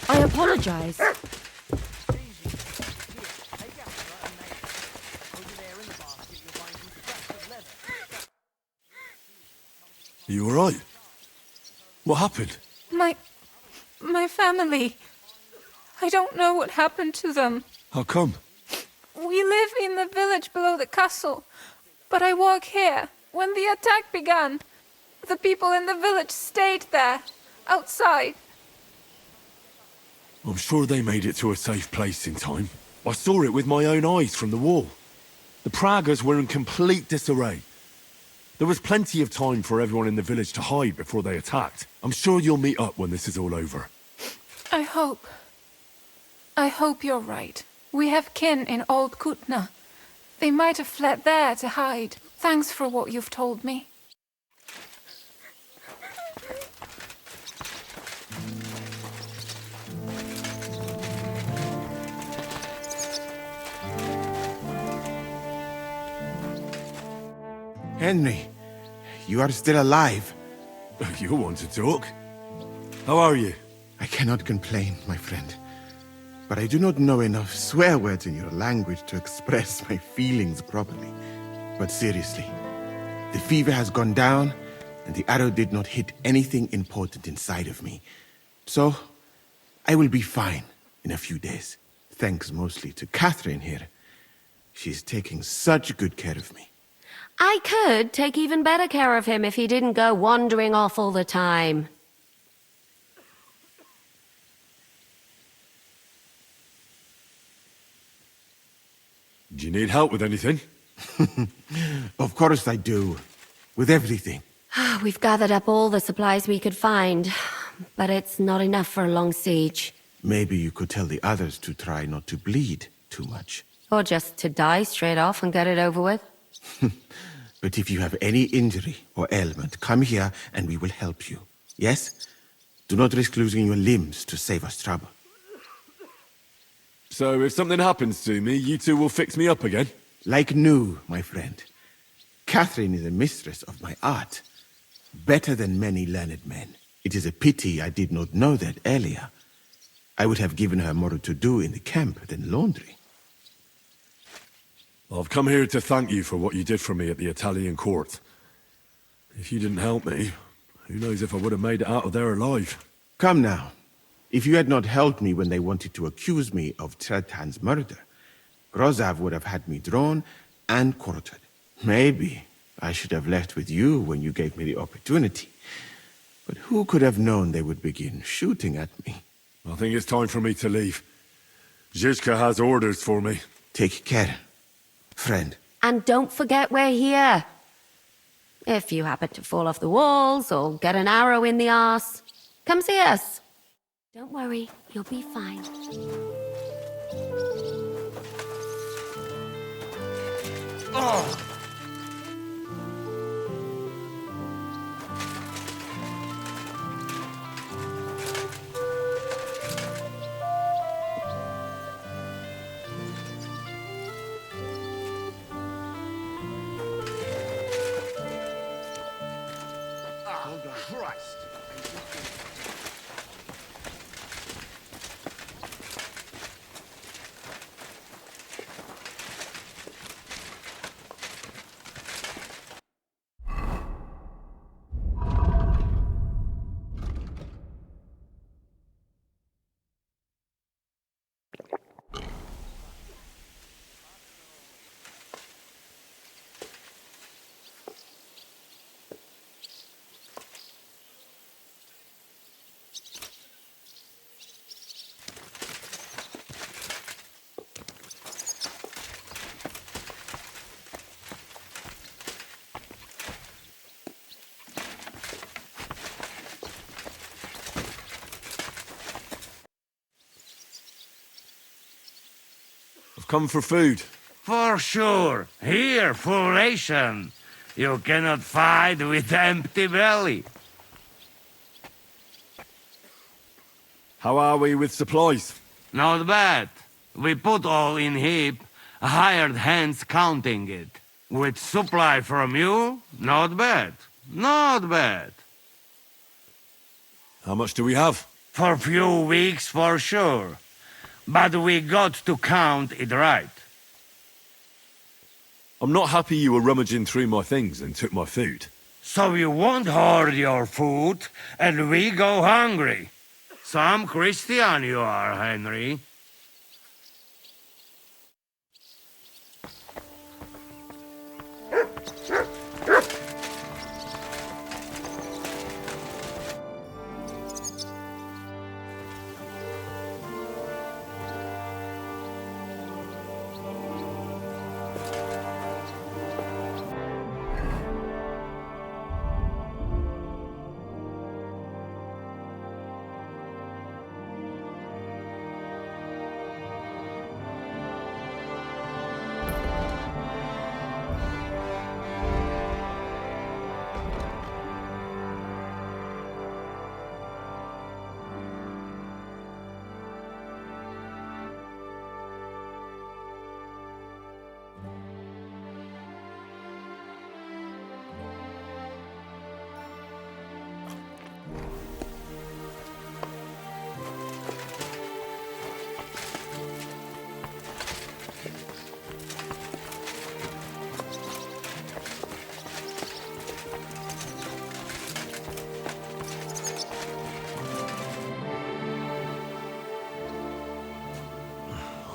I apologize. Are you alright? What happened? My family. I don't know what happened to them. How come? We live in the village below the castle, but I work here. When the attack began, the people in the village stayed there, outside. I'm sure they made it to a safe place in time. I saw it with my own eyes from the wall. The Pragas were in complete disarray. There was plenty of time for everyone in the village to hide before they attacked. I'm sure you'll meet up when this is all over. I hope you're right. We have kin in old Kutná. They might have fled there to hide. Thanks for what you've told me. Henry, you are still alive. You want to talk? How are you? I cannot complain, my friend. But I do not know enough swear words in your language to express my feelings properly. But seriously, the fever has gone down, and the arrow did not hit anything important inside of me. So, I will be fine in a few days. Thanks mostly to Catherine here. She's taking such good care of me. I could take even better care of him if he didn't go wandering off all the time. Do you need help with anything? Of course I do. With everything. We've gathered up all the supplies we could find, but it's not enough for a long siege. Maybe you could tell the others to try not to bleed too much. Or just to die straight off and get it over with. But if you have any injury or ailment, come here and we will help you. Yes? Do not risk losing your limbs to save us trouble. So if something happens to me, you two will fix me up again? Like new, my friend. Catherine is a mistress of my art. Better than many learned men. It is a pity I did not know that earlier. I would have given her more to do in the camp than laundry. I've come here to thank you for what you did for me at the Italian court. If you didn't help me, who knows if I would have made it out of there alive. Come now. If you had not helped me when they wanted to accuse me of Tretan's murder, Grozav would have had me drawn and quartered. Maybe I should have left with you when you gave me the opportunity. But who could have known they would begin shooting at me? I think it's time for me to leave. Zizka has orders for me. Take care, friend. And don't forget we're here. If you happen to fall off the walls or get an arrow in the arse, come see us. Don't worry, you'll be fine. Oh! Christ! Come for food. For sure. Here, for ration. You cannot fight with empty belly. How are we with supplies? Not bad. We put all in heap, hired hands counting it. With supply from you, not bad. Not bad. How much do we have? For few weeks for sure. But we got to count it right. I'm not happy you were rummaging through my things and took my food. So you won't hoard your food, and we go hungry. Some Christian you are, Henry.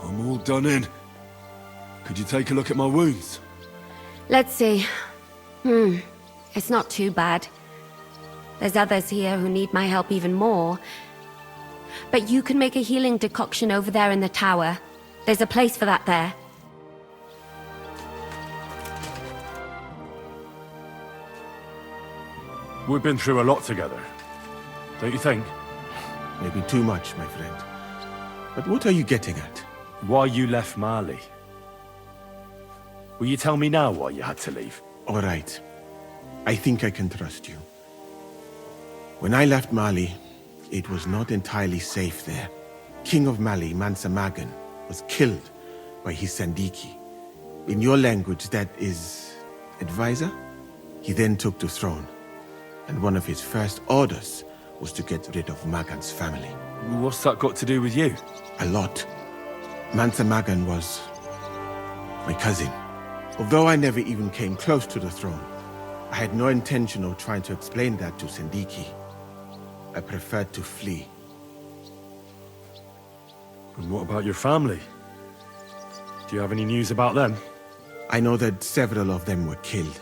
I'm all done in. Could you take a look at my wounds? Let's see. It's not too bad. There's others here who need my help even more. But you can make a healing decoction over there in the tower. There's a place for that there. We've been through a lot together. Don't you think? Maybe too much, my friend. But what are you getting at? Why you left Mali? Will you tell me now why you had to leave? All right. I think I can trust you. When I left Mali, it was not entirely safe there. King of Mali, Mansa Magan, was killed by his Sandiki. In your language, that is... advisor? He then took the throne, and one of his first orders was to get rid of Magan's family. What's that got to do with you? A lot. Mansa Magan was... my cousin. Although I never even came close to the throne, I had no intention of trying to explain that to Sandiki. I preferred to flee. And what about your family? Do you have any news about them? I know that several of them were killed.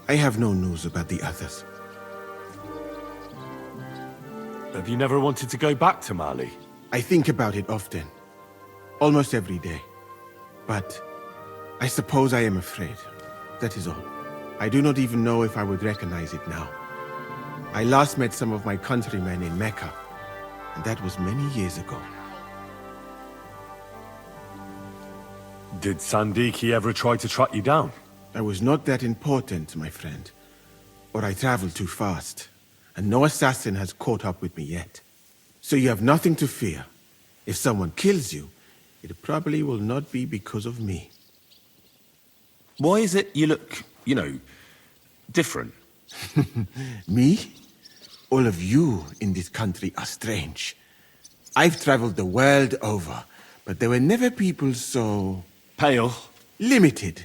I have no news about the others. Have you never wanted to go back to Mali? I think about it often. Almost every day. But I suppose I am afraid. That is all. I do not even know if I would recognize it now. I last met some of my countrymen in Mecca, and that was many years ago. Did Sandiki ever try to track you down? I was not that important, my friend. Or I traveled too fast, and no assassin has caught up with me yet. So you have nothing to fear. If someone kills you, it probably will not be because of me. Why is it you look, you know, different? Me? All of you in this country are strange. I've traveled the world over, but there were never people so... Pale. limited.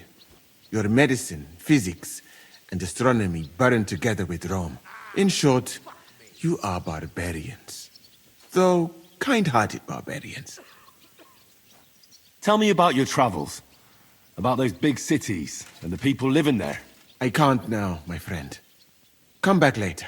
Your medicine, physics, and astronomy burned together with Rome. In short, you are barbarians. Though kind-hearted barbarians. Tell me about your travels. About those big cities and the people living there. I can't now, my friend. Come back later.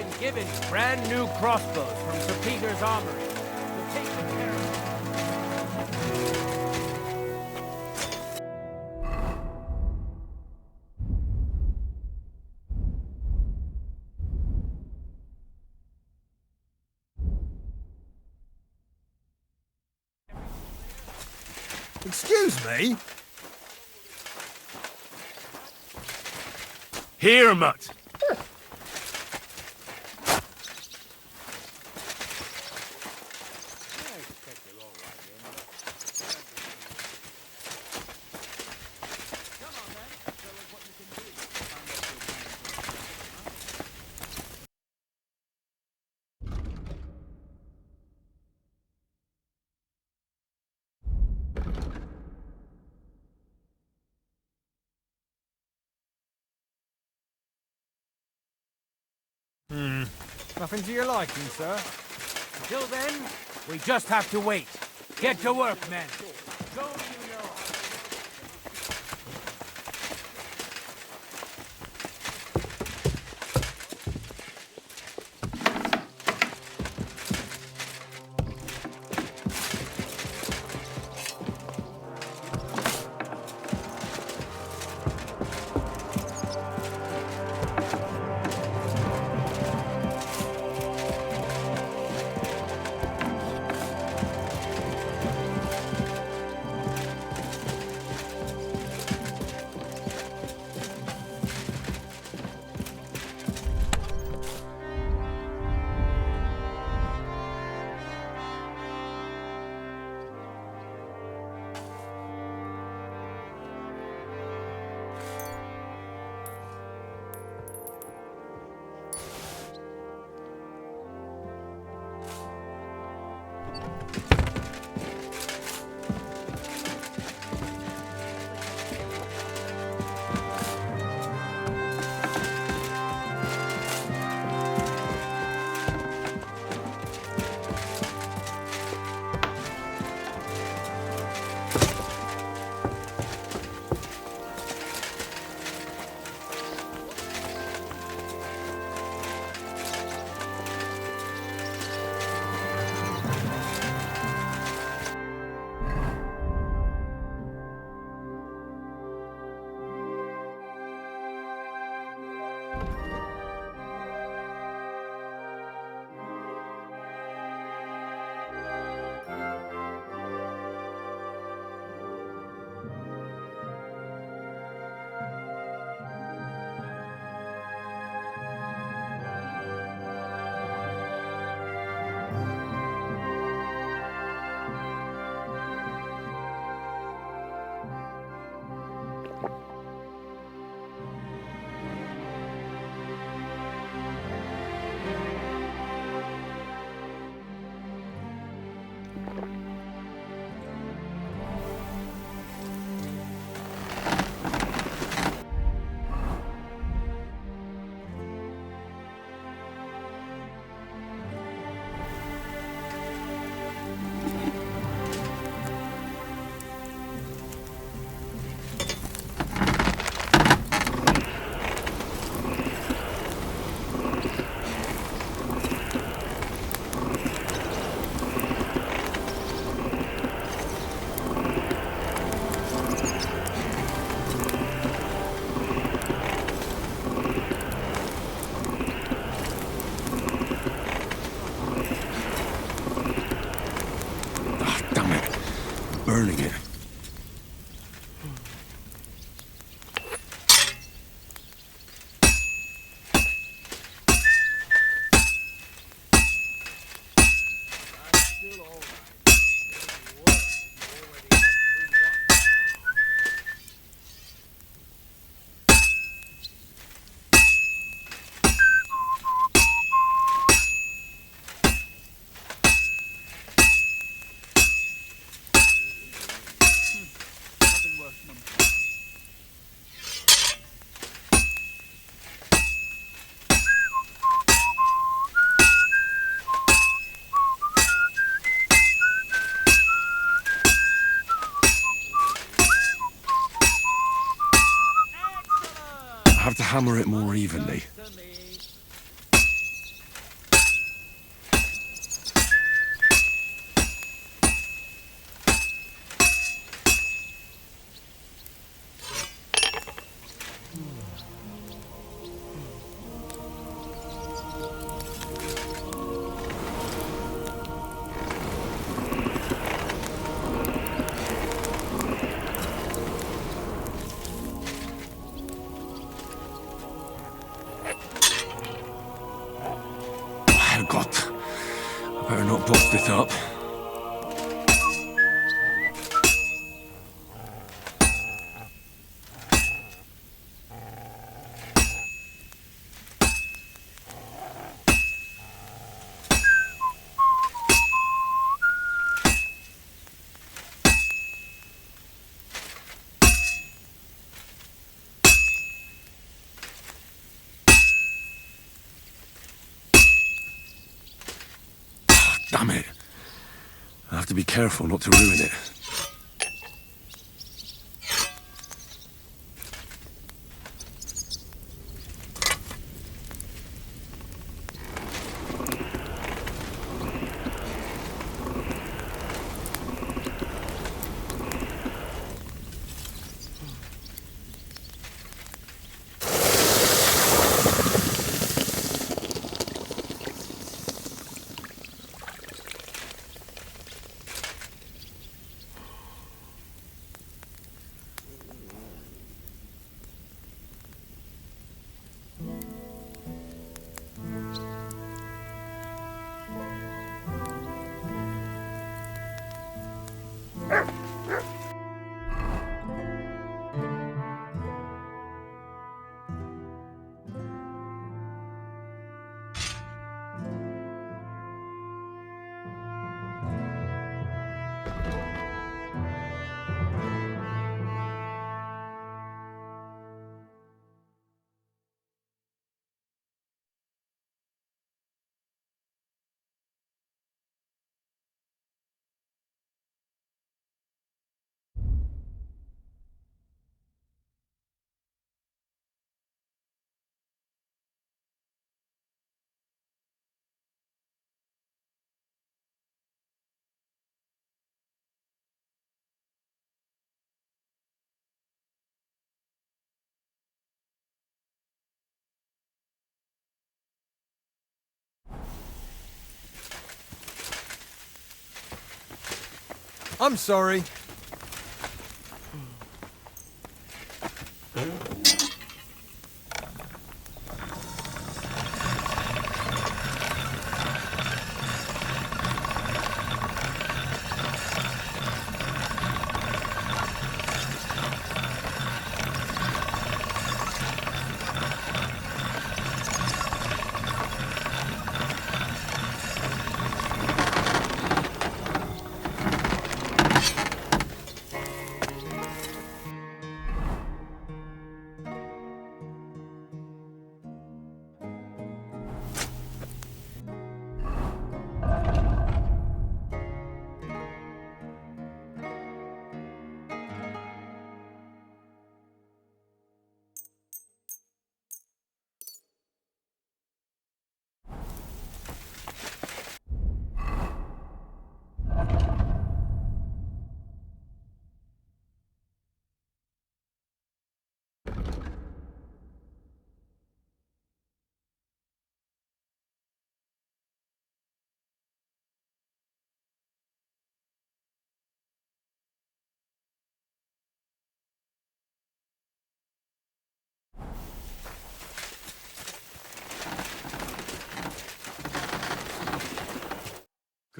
been given brand new crossbows from Sir Peter's armory. So take good care of them. Excuse me? Here, Mutt. Nothing to your liking, sir. Until then, we just have to wait. Get to work, men. Go, you know. Burning it. I have to hammer it more evenly. box this up. Damn it. I have to be careful not to ruin it. I'm sorry.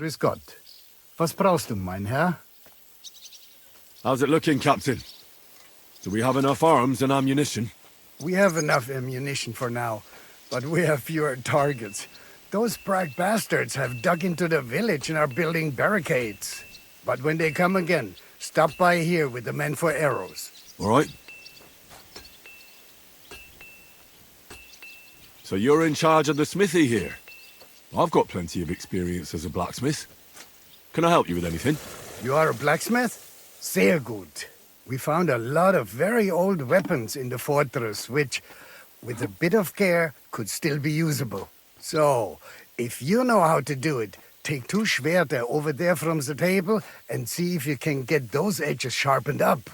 Grüß Gott. Was brauchst du, mein Herr? How's it looking, Captain? Do we have enough arms and ammunition? We have enough ammunition for now, but we have fewer targets. Those Prague bastards have dug into the village and are building barricades. But when they come again, stop by here with the men for arrows. All right. So you're in charge of the smithy here? I've got plenty of experience as a blacksmith. Can I help you with anything? You are a blacksmith? Sehr gut. We found a lot of very old weapons in the fortress, which, with a bit of care, could still be usable. So, if you know how to do it, take 2 Schwerter over there from the table and see if you can get those edges sharpened up.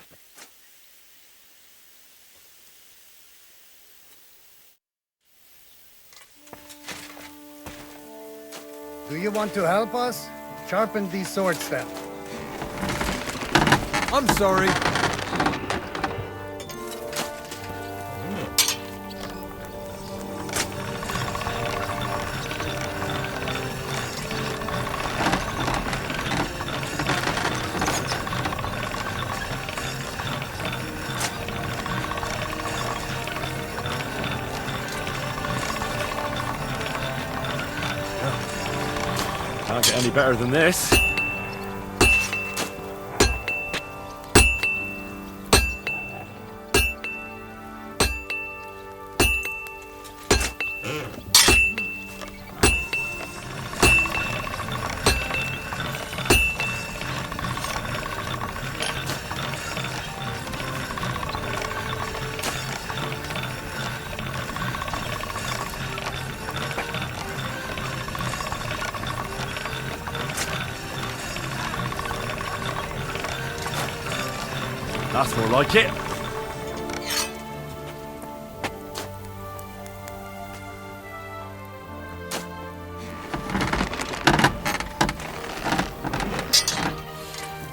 Do you want to help us? Sharpen these swords then. I'm sorry. get any better than this. That's more like it.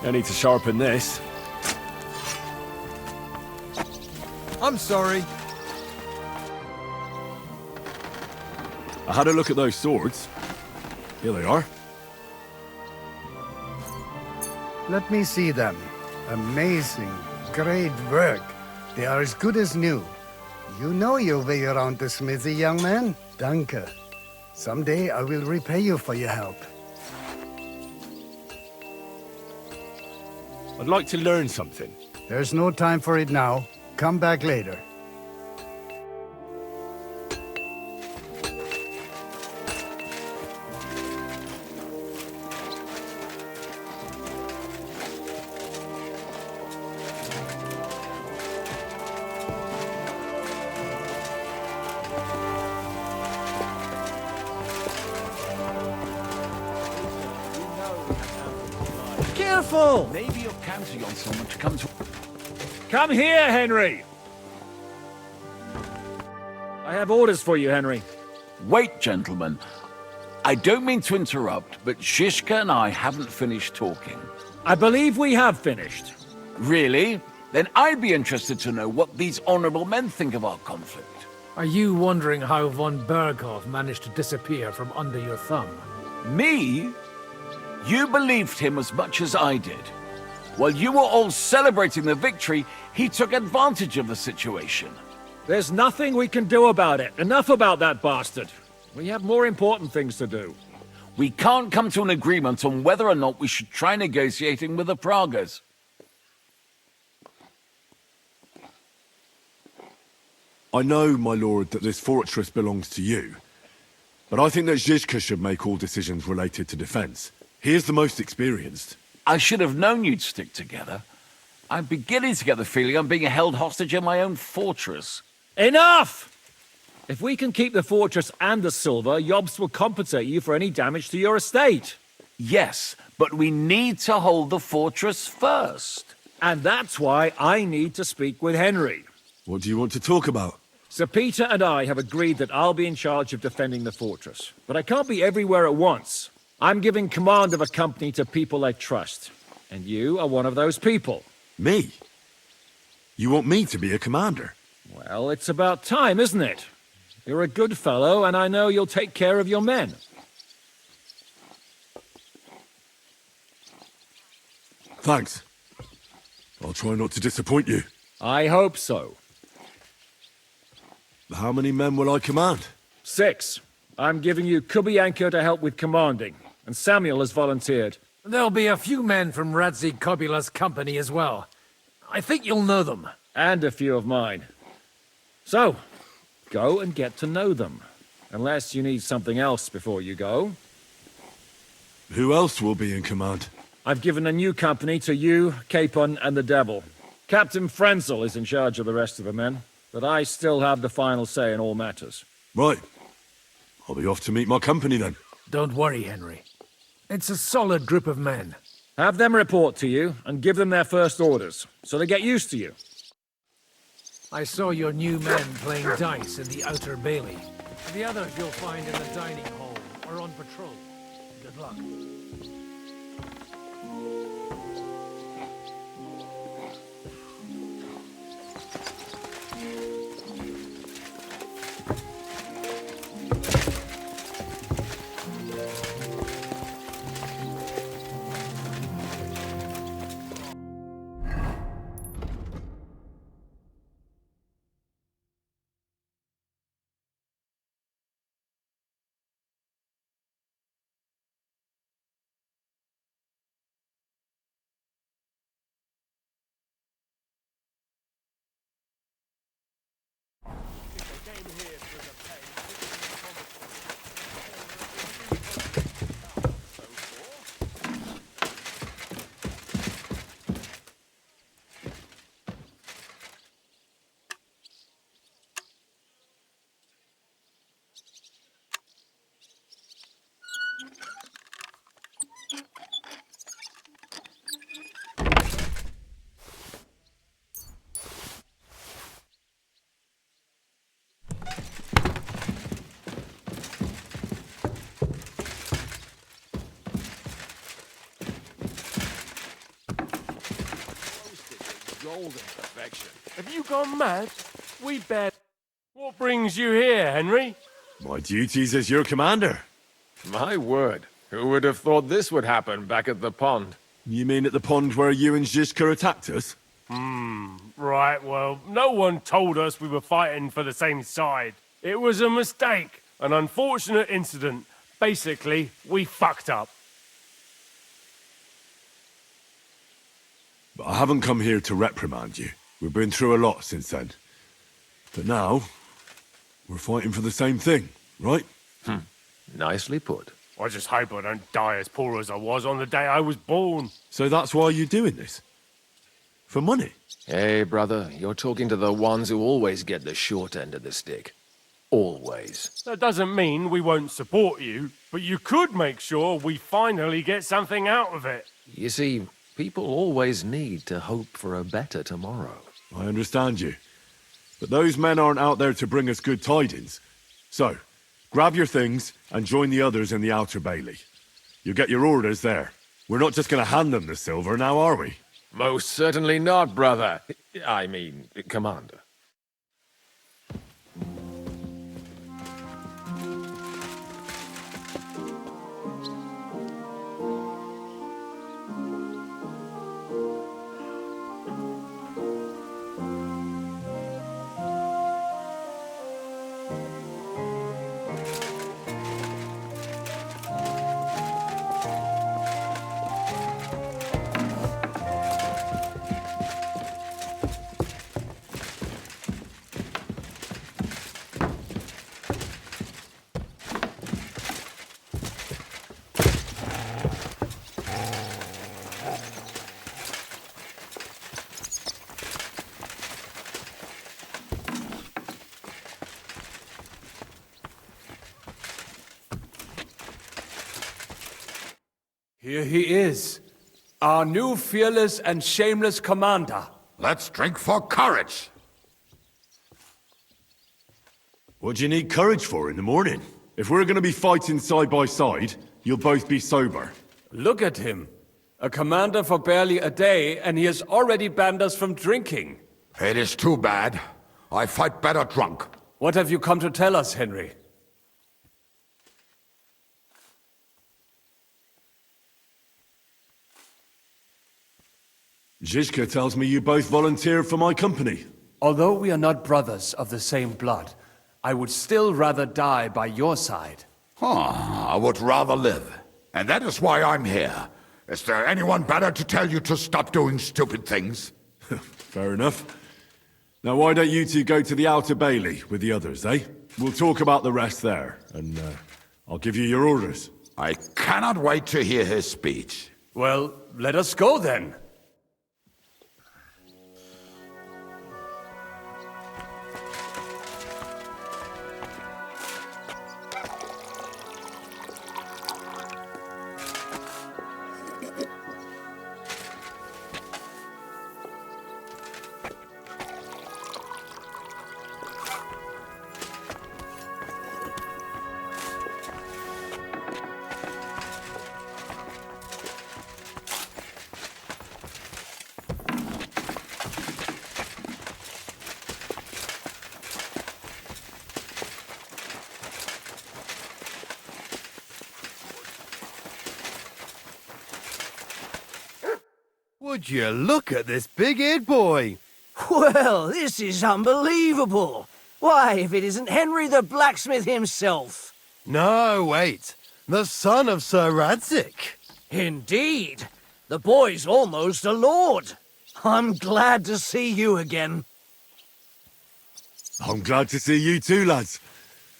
I need to sharpen this. I'm sorry. I had a look at those swords. Here they are. Let me see them. Amazing. Great work. They are as good as new. You know your way around the smithy, young man. Danke. Someday I will repay you for your help. I'd like to learn something. There's no time for it now. Come back later. Careful! Maybe you're counting on someone to come to... Come here, Henry! I have orders for you, Henry. Wait, gentlemen. I don't mean to interrupt, but Shishka and I haven't finished talking. I believe we have finished. Really? Then I'd be interested to know what these honorable men think of our conflict. Are you wondering how von Berghoff managed to disappear from under your thumb? Me? You believed him as much as I did. While you were all celebrating the victory, he took advantage of the situation. There's nothing we can do about it. Enough about that bastard. We have more important things to do. We can't come to an agreement on whether or not we should try negotiating with the Pragas. I know, my lord, that this fortress belongs to you. But I think that Zizka should make all decisions related to defense. He is the most experienced. I should have known you'd stick together. I'm beginning to get the feeling I'm being held hostage in my own fortress. Enough! If we can keep the fortress and the silver, Yobst will compensate you for any damage to your estate. Yes, but we need to hold the fortress first. And that's why I need to speak with Henry. What do you want to talk about? Sir Peter and I have agreed that I'll be in charge of defending the fortress. But I can't be everywhere at once. I'm giving command of a company to people I trust. And you are one of those people. Me? You want me to be a commander? Well, it's about time, isn't it? You're a good fellow, and I know you'll take care of your men. Thanks. I'll try not to disappoint you. I hope so. How many men will I command? 6. I'm giving you Kubianka to help with commanding, and Samuel has volunteered. There'll be a few men from Radzi Kobula's company as well. I think you'll know them. And a few of mine. So, go and get to know them. Unless you need something else before you go. Who else will be in command? I've given a new company to you, Capon, and the Devil. Captain Frenzel is in charge of the rest of the men, but I still have the final say in all matters. Right. I'll be off to meet my company then. Don't worry, Henry. It's a solid group of men. Have them report to you, and give them their first orders, so they get used to you. I saw your new men playing dice in the outer bailey. The others you'll find in the dining hall or on patrol. Good luck. golden perfection. Have you gone mad? We bet. What brings you here, Henry? My duties as your commander. My word. Who would have thought this would happen back at the pond? You mean at the pond where you and Zizka attacked us? Right, well, no one told us we were fighting for the same side. It was a mistake, an unfortunate incident. Basically, we fucked up. But I haven't come here to reprimand you. We've been through a lot since then. But now, we're fighting for the same thing, right? Nicely put. I just hope I don't die as poor as I was on the day I was born. So that's why you're doing this? For money? Hey, brother, you're talking to the ones who always get the short end of the stick. Always. That doesn't mean we won't support you, but you could make sure we finally get something out of it. You see, people always need to hope for a better tomorrow. I understand you. But those men aren't out there to bring us good tidings. So, grab your things and join the others in the Outer Bailey. You'll get your orders there. We're not just going to hand them the silver now, are we? Most certainly not, brother. I mean, Commander. Here he is, our new fearless and shameless commander. Let's drink for courage. What do you need courage for in the morning? If we're going to be fighting side by side, you'll both be sober. Look at him. A commander for barely a day, and he has already banned us from drinking. It is too bad. I fight better drunk. What have you come to tell us, Henry? Zizka tells me you both volunteered for my company. Although we are not brothers of the same blood, I would still rather die by your side. I would rather live. And that is why I'm here. Is there anyone better to tell you to stop doing stupid things? Fair enough. Now why don't you two go to the Outer Bailey with the others, eh? We'll talk about the rest there, and I'll give you your orders. I cannot wait to hear his speech. Well, let us go then. Would you look at this big-eared boy? Well, this is unbelievable. Why, if it isn't Henry the blacksmith himself. No, wait. The son of Sir Radzik. Indeed. The boy's almost a lord. I'm glad to see you again. I'm glad to see you too, lads.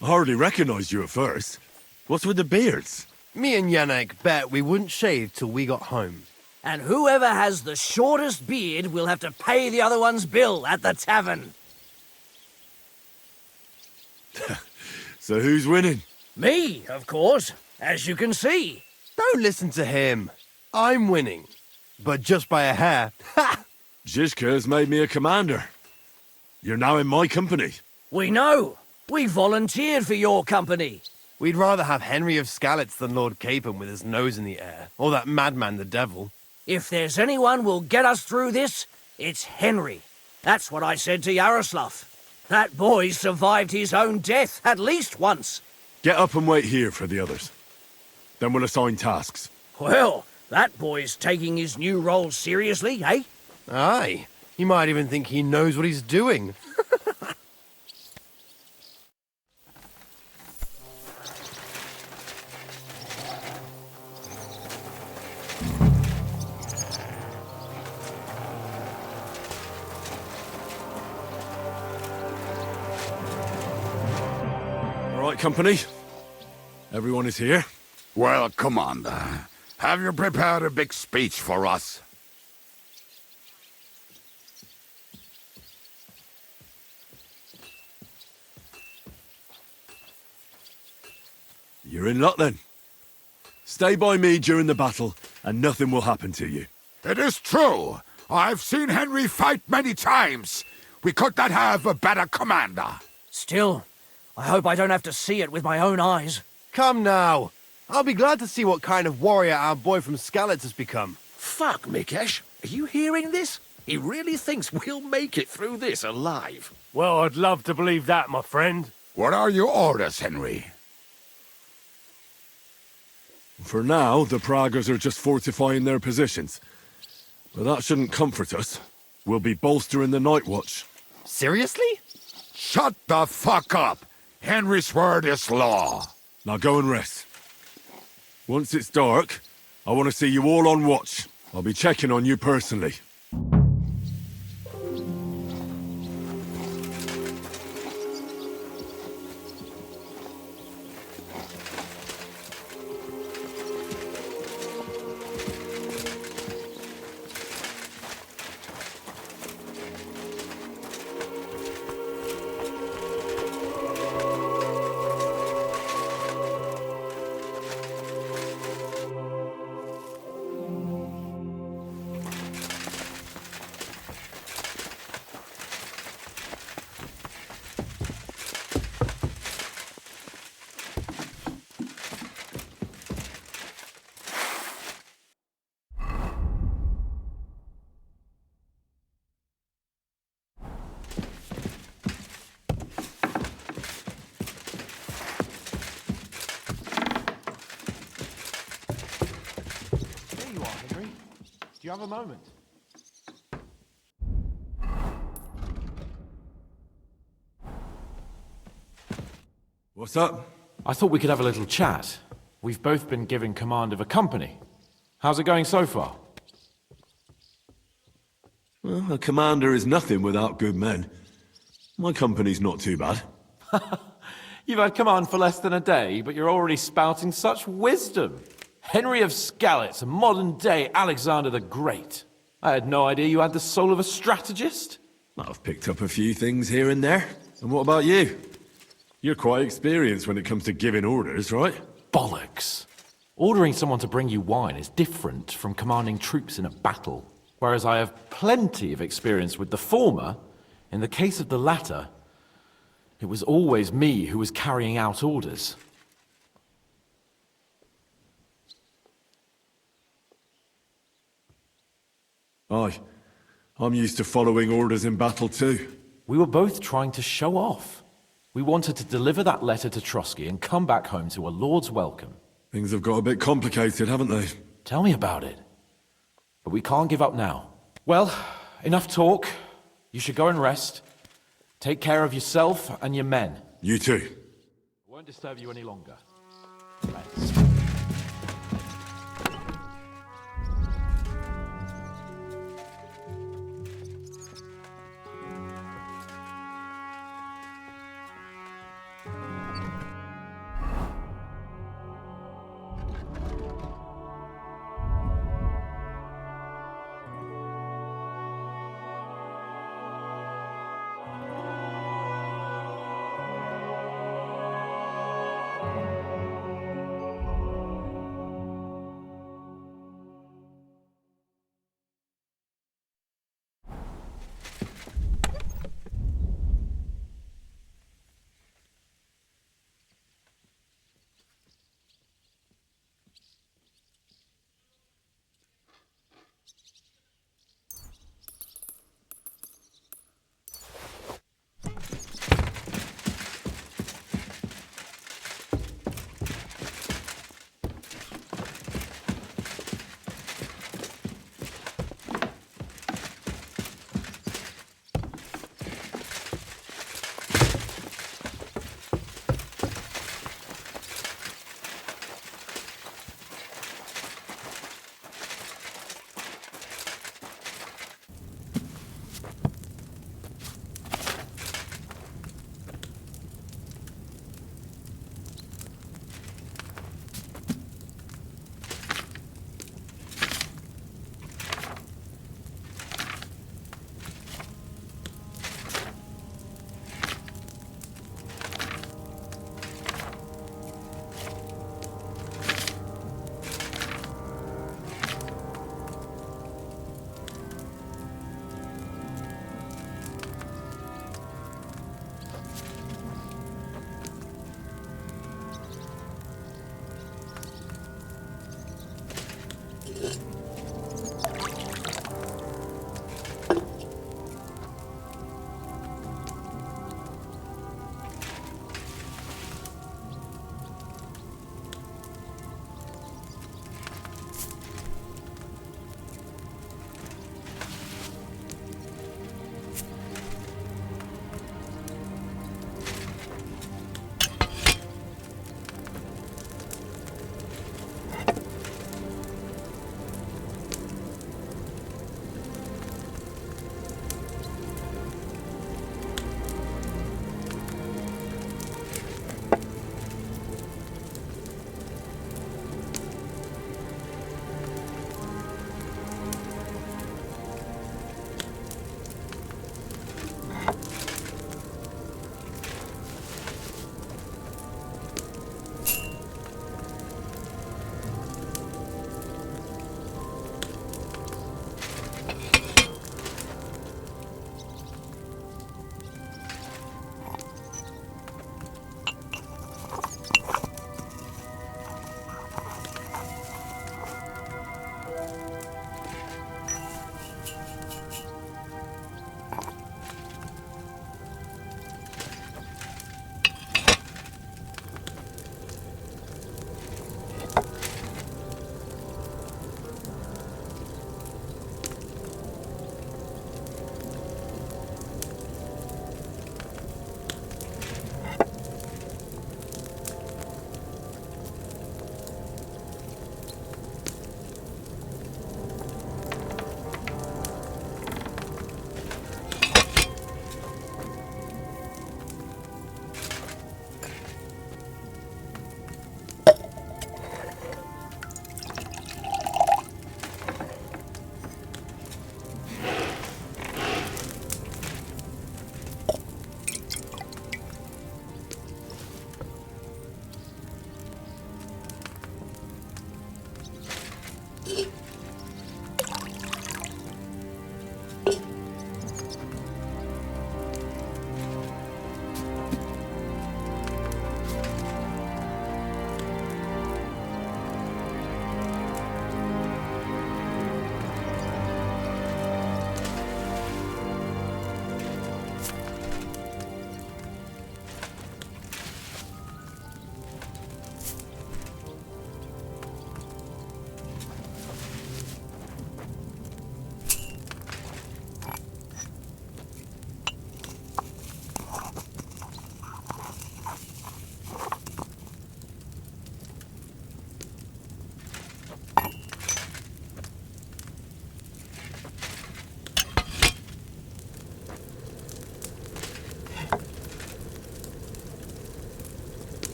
I hardly recognized you at first. What's with the beards? Me and Yannick bet we wouldn't shave till we got home. And whoever has the shortest beard will have to pay the other one's bill at the tavern. So who's winning? Me, of course, as you can see. Don't listen to him. I'm winning. But just by a hair. Ha! Zizka has made me a commander. You're now in my company. We know. We volunteered for your company. We'd rather have Henry of Skalitz than Lord Capon with his nose in the air. Or that madman the devil. If there's anyone who'll get us through this, It's Henry. That's what I said to Yaroslav. That boy survived his own death at least once. Get up and wait here for the others. Then we'll assign tasks. Well, that boy's taking his new role seriously, eh? Aye. You might even think he knows what he's doing. All right, company. Everyone is here. Well, Commander, have you prepared a big speech for us? You're in luck then. Stay by me during the battle, and nothing will happen to you. It is true. I've seen Henry fight many times. We could not have a better commander. Still, I hope I don't have to see it with my own eyes. Come now. I'll be glad to see what kind of warrior our boy from Skalitz has become. Fuck, Mikesh. Are you hearing this? He really thinks we'll make it through this alive. Well, I'd love to believe that, my friend. What are your orders, Henry? For now, the Pragas are just fortifying their positions. But that shouldn't comfort us. We'll be bolstering the night watch. Seriously? Shut the fuck up! Henry's word is law. Now go and rest. Once it's dark, I want to see you all on watch. I'll be checking on you personally. Do you have a moment? What's up? I thought we could have a little chat. We've both been given command of a company. How's it going so far? Well, a commander is nothing without good men. My company's not too bad. You've had command for less than a day, but you're already spouting such wisdom. Henry of Skalitz, a modern-day Alexander the Great. I had no idea you had the soul of a strategist. I've picked up a few things here and there. And what about you? You're quite experienced when it comes to giving orders, right? Bollocks. Ordering someone to bring you wine is different from commanding troops in a battle. Whereas I have plenty of experience with the former, in the case of the latter, it was always me who was carrying out orders. Aye. I'm used to following orders in battle too. We were both trying to show off. We wanted to deliver that letter to Trotsky and come back home to a lord's welcome. Things have got a bit complicated, haven't they? Tell me about it. But we can't give up now. Well, enough talk. You should go and rest. Take care of yourself and your men. You too. I won't disturb you any longer. Rest.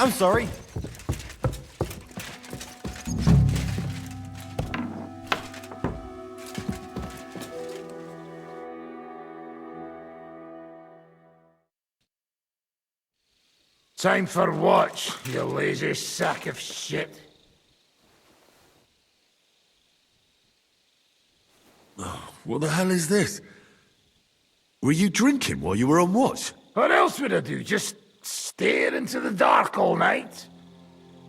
I'm sorry. Time for watch, you lazy sack of shit. What the hell is this? Were you drinking while you were on watch? What else would I do? Just stare into the dark all night?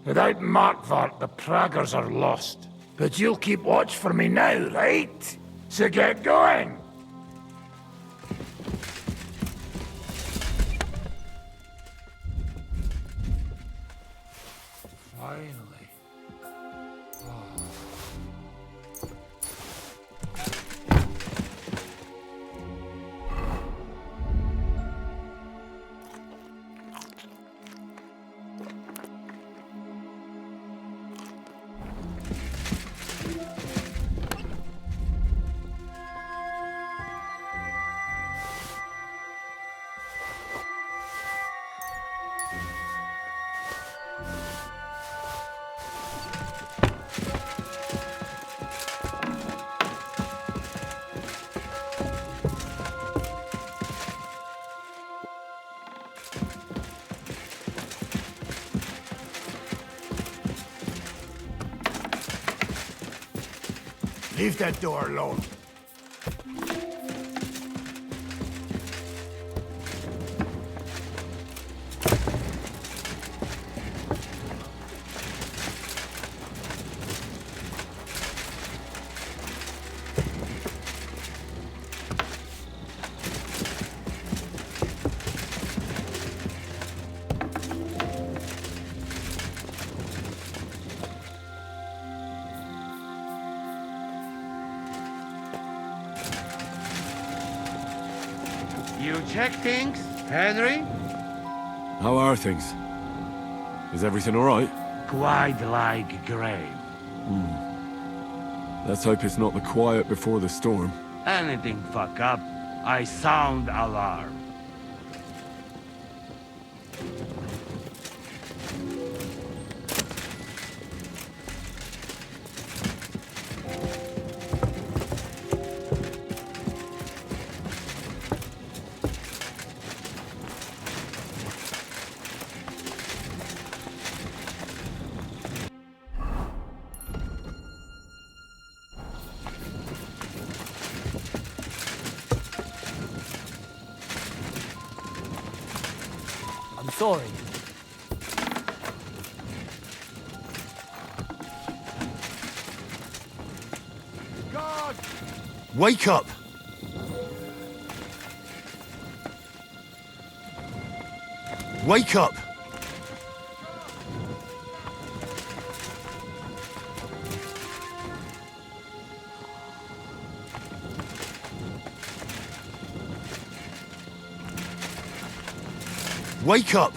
Without Markvart, the Praggers are lost. But you'll keep watch for me now, right? So get going! Finally. Leave that door alone. You check things, Henry? How are things? Is everything alright? Quite like grave. Let's hope it's not the quiet before the storm. Anything fuck up, I sound alarm. I'm sorry. God! Wake up! Wake up! Wake up!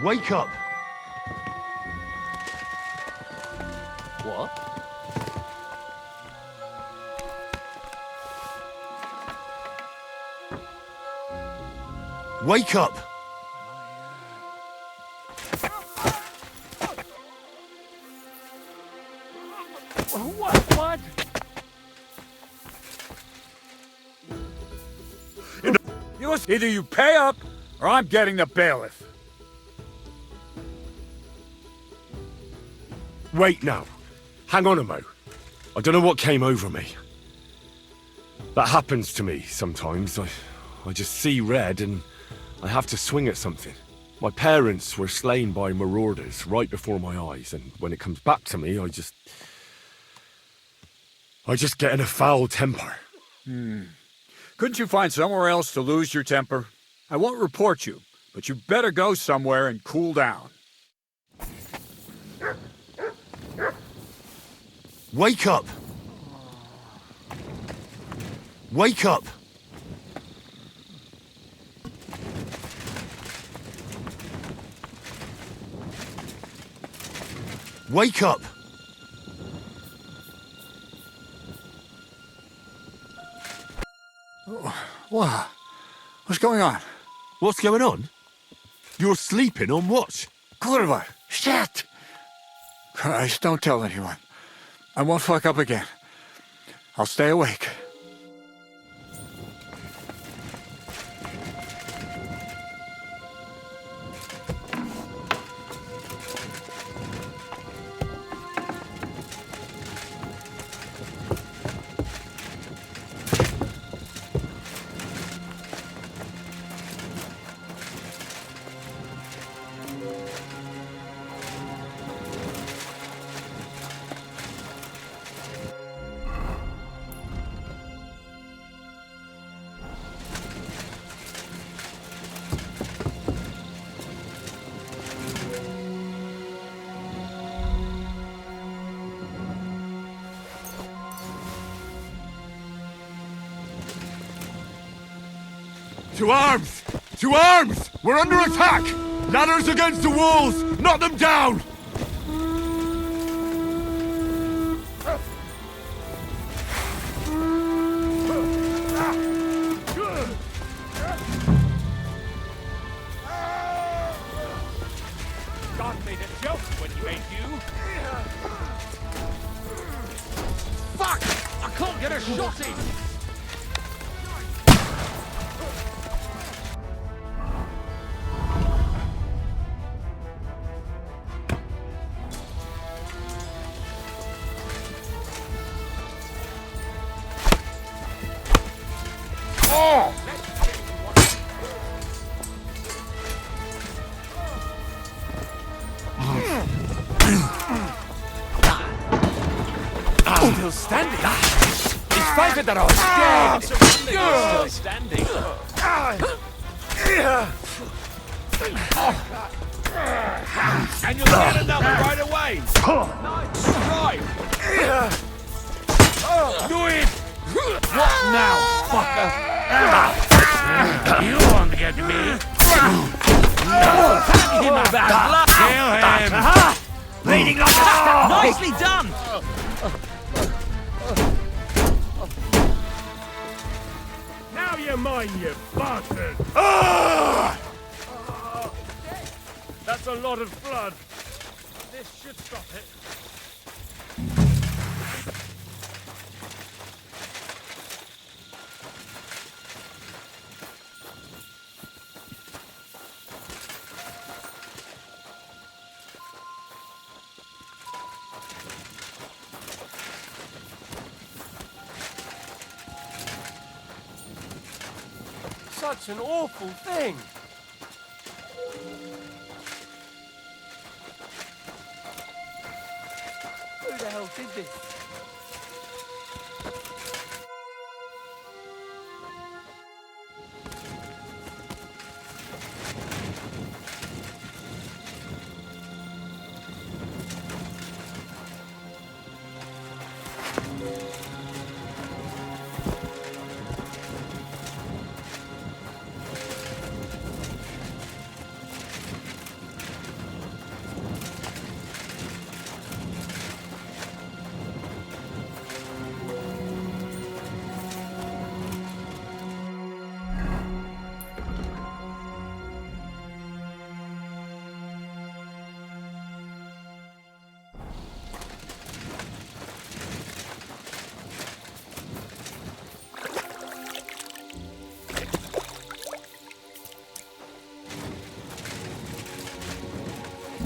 Wake up! What? Wake up! What? Either you pay up, or I'm getting the bailiff. Wait now. Hang on a mo. I don't know what came over me. That happens to me sometimes. I just see red and I have to swing at something. My parents were slain by marauders right before my eyes, and when it comes back to me, I just get in a foul temper. Couldn't you find somewhere else to lose your temper? I won't report you, but you better go somewhere and cool down. Wake up! Wake up! Wake up! What? What's going on? What's going on? You're sleeping on watch. Kurva! Shit! Christ, don't tell anyone. I won't fuck up again. I'll stay awake. To arms! To arms! We're under attack! Ladders against the walls! Knock them down! God made a joke when he made you. Fuck! I can't get a shot in! Still standing. It's fighting that I was dead. Still standing. And you'll get another right away! Nice! Right! Do it! What now, fucker? You won't get me. Kill him! Bleeding like a... Nicely done! Now you're mine, you bastard! That's a lot of blood. This should stop it. Such an awful thing. Who the hell did this?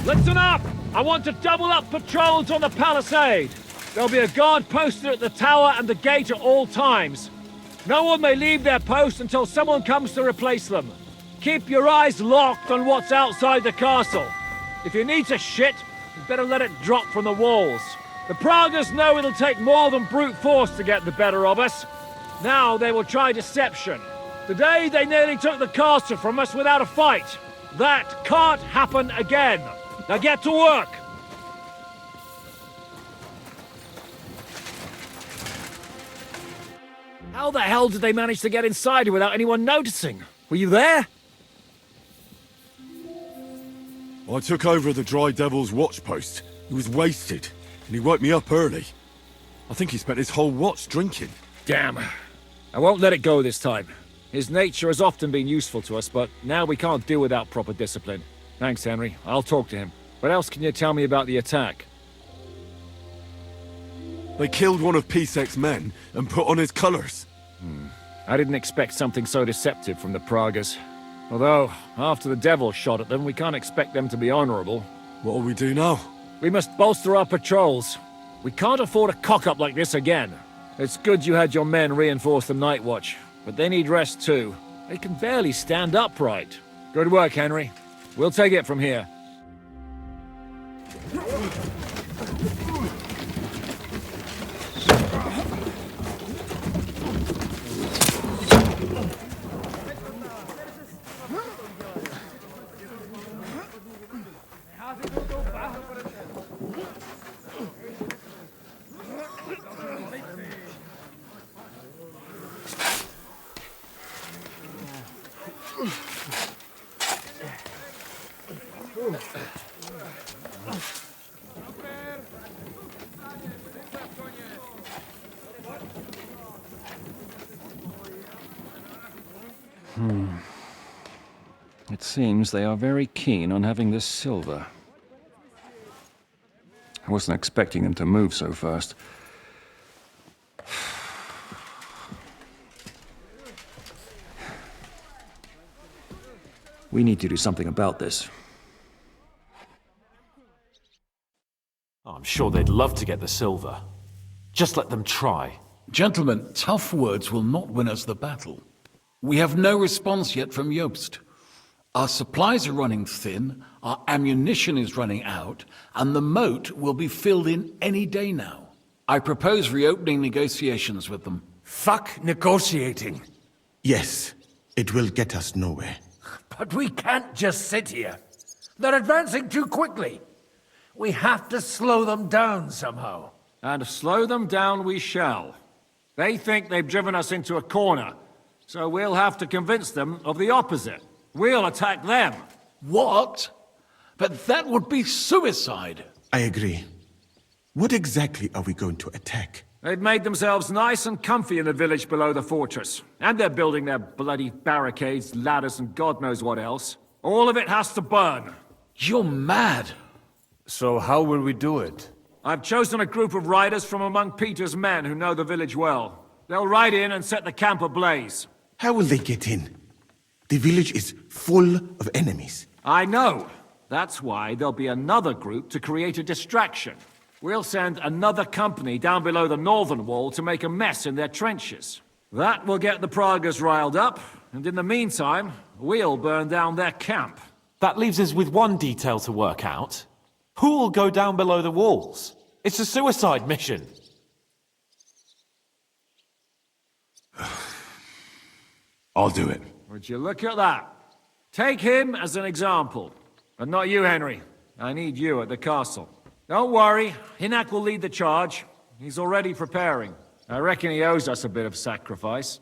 Listen up! I want to double up patrols on the palisade. There'll be a guard posted at the tower and the gate at all times. No one may leave their post until someone comes to replace them. Keep your eyes locked on what's outside the castle. If you need to shit, you better let it drop from the walls. The Pragas know it'll take more than brute force to get the better of us. Now they will try deception. Today they nearly took the castle from us without a fight. That can't happen again. Now get to work. How the hell did they manage to get inside without anyone noticing? Were you there? I took over the Dry Devil's watch post. He was wasted, and he woke me up early. I think he spent his whole watch drinking. Damn. I won't let it go this time. His nature has often been useful to us, but now we can't do without proper discipline. Thanks, Henry. I'll talk to him. What else can you tell me about the attack? They killed one of Pisek's men and put on his colours. I didn't expect something so deceptive from the Pragas. Although, after the devil shot at them, we can't expect them to be honourable. What'll we do now? We must bolster our patrols. We can't afford a cock-up like this again. It's good you had your men reinforce the night watch, but they need rest too. They can barely stand upright. Good work, Henry. We'll take it from here. It seems they are very keen on having this silver. I wasn't expecting them to move so fast. We need to do something about this. I'm sure they'd love to get the silver. Just let them try. Gentlemen, tough words will not win us the battle. We have no response yet from Jobst. Our supplies are running thin, our ammunition is running out, and the moat will be filled in any day now. I propose reopening negotiations with them. Fuck negotiating. Yes, it will get us nowhere. But we can't just sit here. They're advancing too quickly. We have to slow them down somehow. And slow them down we shall. They think they've driven us into a corner, so we'll have to convince them of the opposite. We'll attack them. What? But that would be suicide. I agree. What exactly are we going to attack? They've made themselves nice and comfy in the village below the fortress. And they're building their bloody barricades, ladders, and God knows what else. All of it has to burn. You're mad. So how will we do it? I've chosen a group of riders from among Peter's men who know the village well. They'll ride in and set the camp ablaze. How will they get in? The village is full of enemies. I know. That's why there'll be another group to create a distraction. We'll send another company down below the northern wall to make a mess in their trenches. That will get the Pragas riled up, and in the meantime, we'll burn down their camp. That leaves us with one detail to work out. Who will go down below the walls? It's a suicide mission. I'll do it. Would you look at that? Take him as an example. But not you, Henry. I need you at the castle. Don't worry, Hinak will lead the charge. He's already preparing. I reckon he owes us a bit of sacrifice.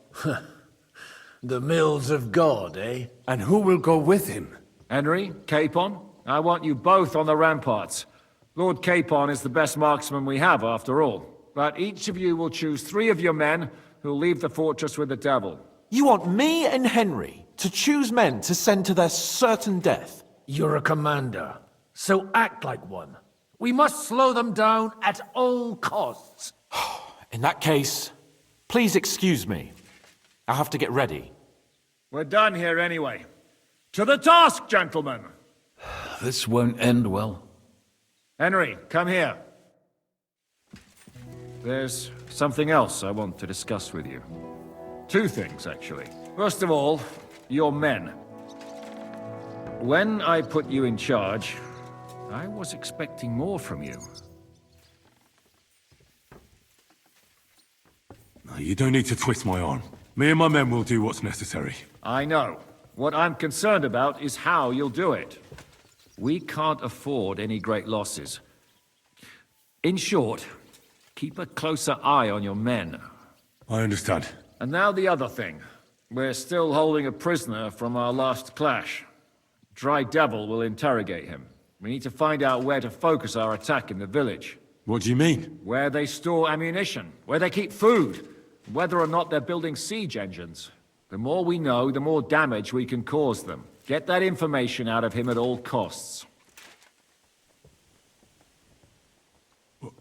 The mills of God, eh? And who will go with him? Henry, Capon, I want you both on the ramparts. Lord Capon is the best marksman we have, after all. But each of you will choose 3 of your men who'll leave the fortress with the devil. You want me and Henry to choose men to send to their certain death? You're a commander, so act like one. We must slow them down at all costs. In that case, please excuse me. I'll have to get ready. We're done here anyway. To the task, gentlemen! This won't end well. Henry, come here. There's something else I want to discuss with you. Two things, actually. First of all, your men. When I put you in charge, I was expecting more from you. No, you don't need to twist my arm. Me and my men will do what's necessary. I know. What I'm concerned about is how you'll do it. We can't afford any great losses. In short, keep a closer eye on your men. I understand. And now the other thing. We're still holding a prisoner from our last clash. Dry Devil will interrogate him. We need to find out where to focus our attack in the village. What do you mean? Where they store ammunition, where they keep food, whether or not they're building siege engines. The more we know, the more damage we can cause them. Get that information out of him at all costs.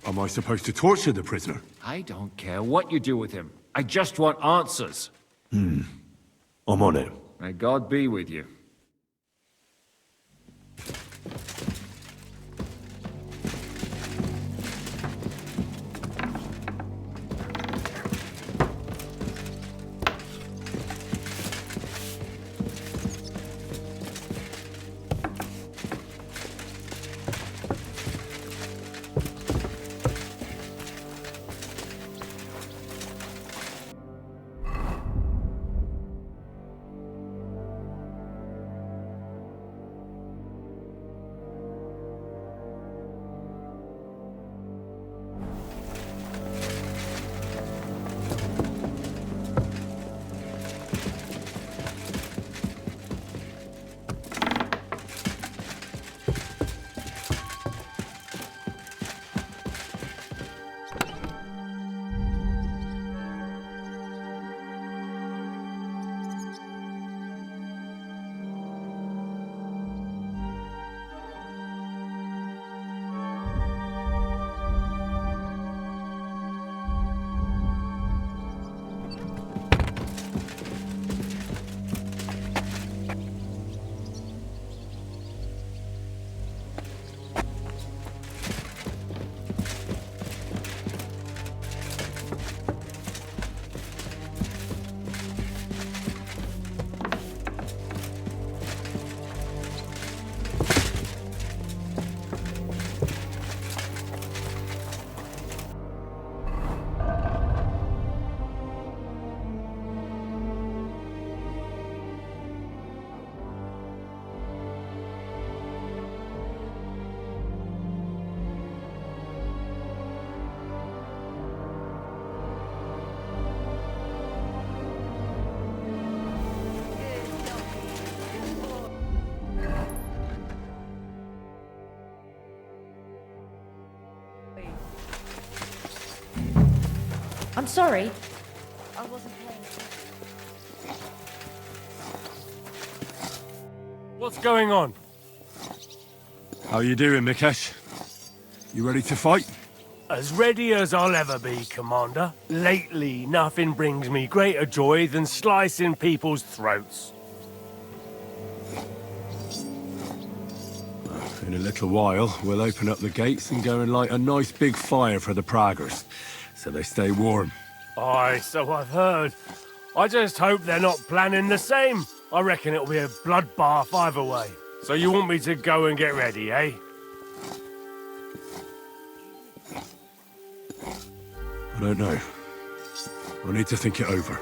Am I supposed to torture the prisoner? I don't care what you do with him. I just want answers. I'm on it. May God be with you. I'm sorry. I wasn't paying. What's going on? How you doing, Mikesh? You ready to fight? As ready as I'll ever be, Commander. Lately, nothing brings me greater joy than slicing people's throats. In a little while, we'll open up the gates and go and light a nice big fire for the Praggers, so they stay warm. Aye, so I've heard. I just hope they're not planning the same. I reckon it'll be a bloodbath either way. So you want me to go and get ready, eh? I don't know. I need to think it over.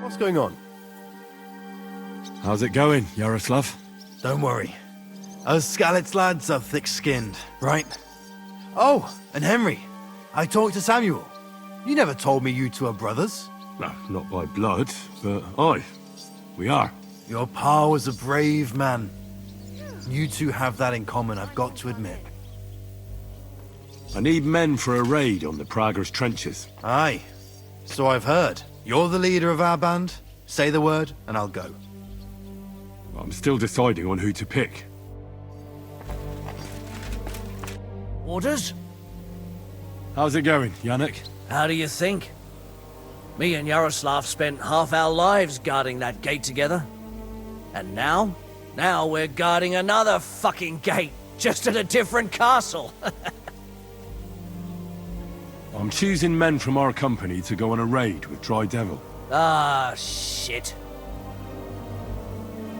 What's going on? How's it going, Yaroslav? Don't worry. Us Skalitz lads are thick-skinned, right? Oh, and Henry. I talked to Samuel. You never told me you two are brothers. No, not by blood, but aye, we are. Your pa was a brave man. You two have that in common, I've got to admit. I need men for a raid on the Prager's trenches. Aye. So I've heard. You're the leader of our band. Say the word, and I'll go. I'm still deciding on who to pick. Orders? How's it going, Yannick? How do you think? Me and Yaroslav spent half our lives guarding that gate together. And now? Now we're guarding another fucking gate, just at a different castle. I'm choosing men from our company to go on a raid with Dry Devil. Ah, shit.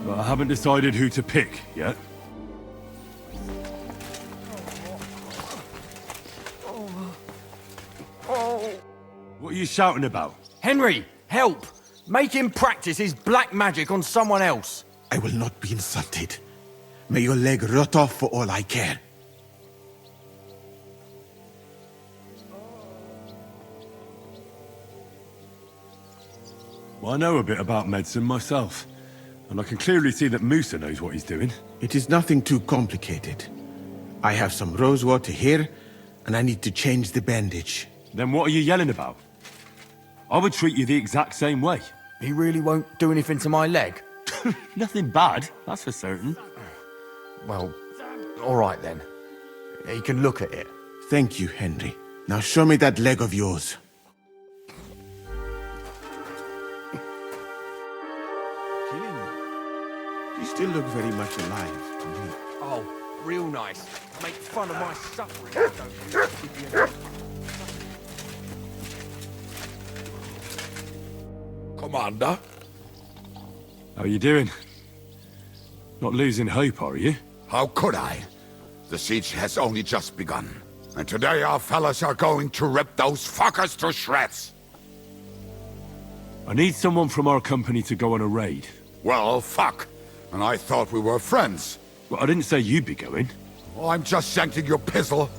But I haven't decided who to pick yet. What are you shouting about? Henry, help! Make him practice his black magic on someone else. I will not be insulted. May your leg rot off for all I care. Well, I know a bit about medicine myself, and I can clearly see that Musa knows what he's doing. It is nothing too complicated. I have some rosewater here, and I need to change the bandage. Then what are you yelling about? I would treat you the exact same way. He really won't do anything to my leg? Nothing bad, that's for certain. Well, all right then. He can look at it. Thank you, Henry. Now show me that leg of yours. You still look very much alive to me. Oh, real nice. Make fun of my suffering, don't you? Commander? How are you doing? Not losing hope, are you? How could I? The siege has only just begun. And today our fellas are going to rip those fuckers to shreds. I need someone from our company to go on a raid. Well, fuck. And I thought we were friends. Well, I didn't say you'd be going. Oh, I'm just sending your pizzle.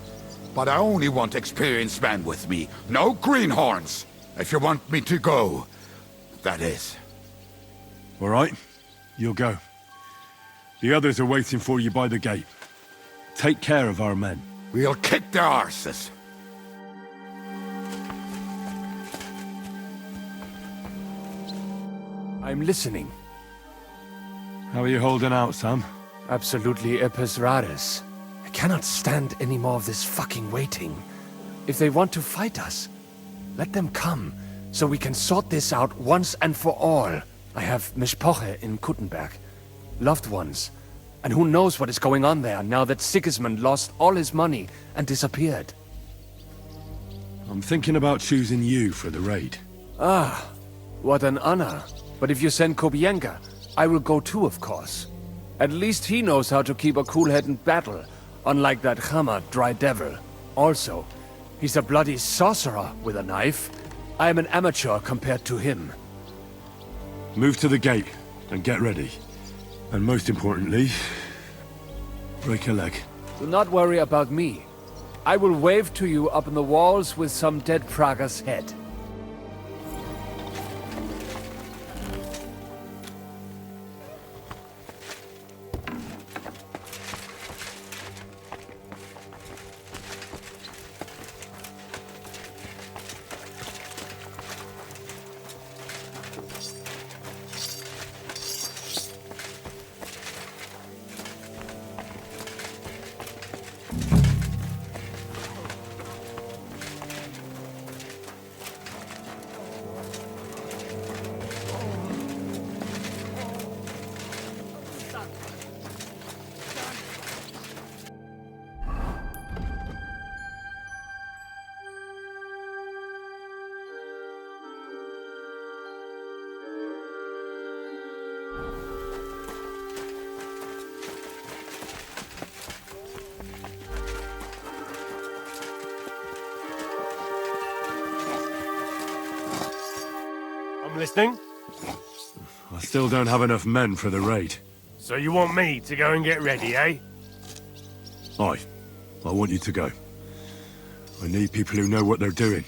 But I only want experienced men with me. No greenhorns. If you want me to go, that is. All right, you'll go. The others are waiting for you by the gate. Take care of our men. We'll kick their arses. I'm listening. How are you holding out, Sam? Absolutely epis raris. I cannot stand any more of this fucking waiting. If they want to fight us, let them come, so we can sort this out once and for all. I have Mishpoche in Kuttenberg, loved ones. And who knows what is going on there now that Sigismund lost all his money and disappeared. I'm thinking about choosing you for the raid. Ah, what an honor. But if you send Kobienka, I will go too, of course. At least he knows how to keep a cool head in battle, unlike that Hammer Dry Devil. Also, he's a bloody sorcerer with a knife. I am an amateur compared to him. Move to the gate and get ready. And most importantly, break a leg. Do not worry about me. I will wave to you up in the walls with some dead Prager's head. Listening? I still don't have enough men for the raid. So you want me to go and get ready, eh? Aye. I want you to go. I need people who know what they're doing.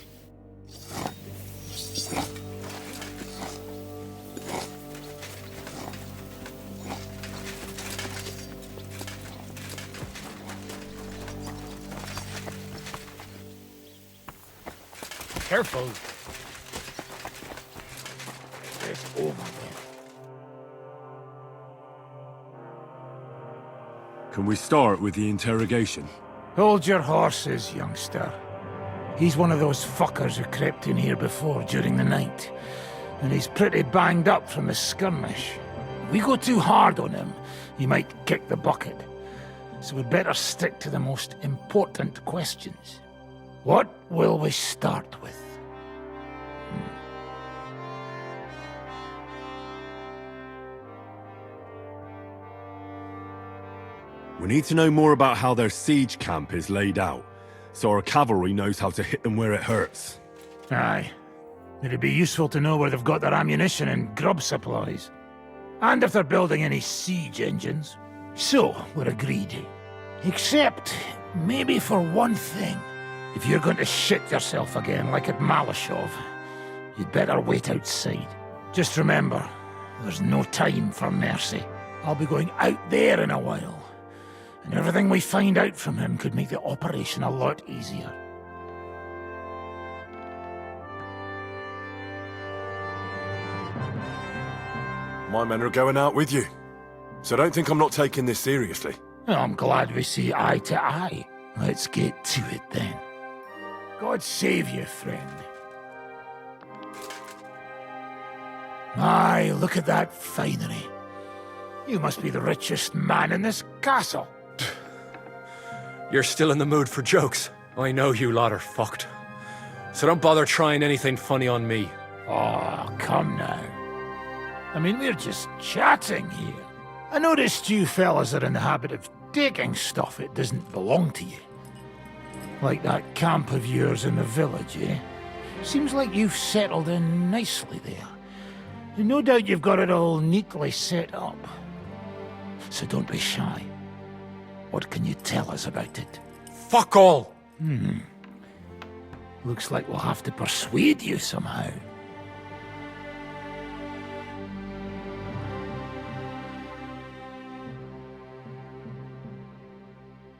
Careful. It's over with. Can we start with the interrogation? Hold your horses, youngster. He's one of those fuckers who crept in here before during the night. And he's pretty banged up from the skirmish. If we go too hard on him, he might kick the bucket. So we'd better stick to the most important questions. What will we start with? We need to know more about how their siege camp is laid out, so our cavalry knows how to hit them where it hurts. Aye. It'd be useful to know where they've got their ammunition and grub supplies. And if they're building any siege engines. So, we're agreed. Except, maybe for one thing. If you're going to shit yourself again like at Malashov, you'd better wait outside. Just remember, there's no time for mercy. I'll be going out there in a while. And everything we find out from him could make the operation a lot easier. My men are going out with you, so don't think I'm not taking this seriously. Well, I'm glad we see eye to eye. Let's get to it then. God save you, friend. My, look at that finery. You must be the richest man in this castle. You're still in the mood for jokes. I know you lot are fucked. So don't bother trying anything funny on me. Oh, come now. I mean, we're just chatting here. I noticed you fellas are in the habit of taking stuff that doesn't belong to you. Like that camp of yours in the village, eh? Seems like you've settled in nicely there. And no doubt you've got it all neatly set up. So don't be shy. What can you tell us about it? Fuck all! Looks like we'll have to persuade you somehow.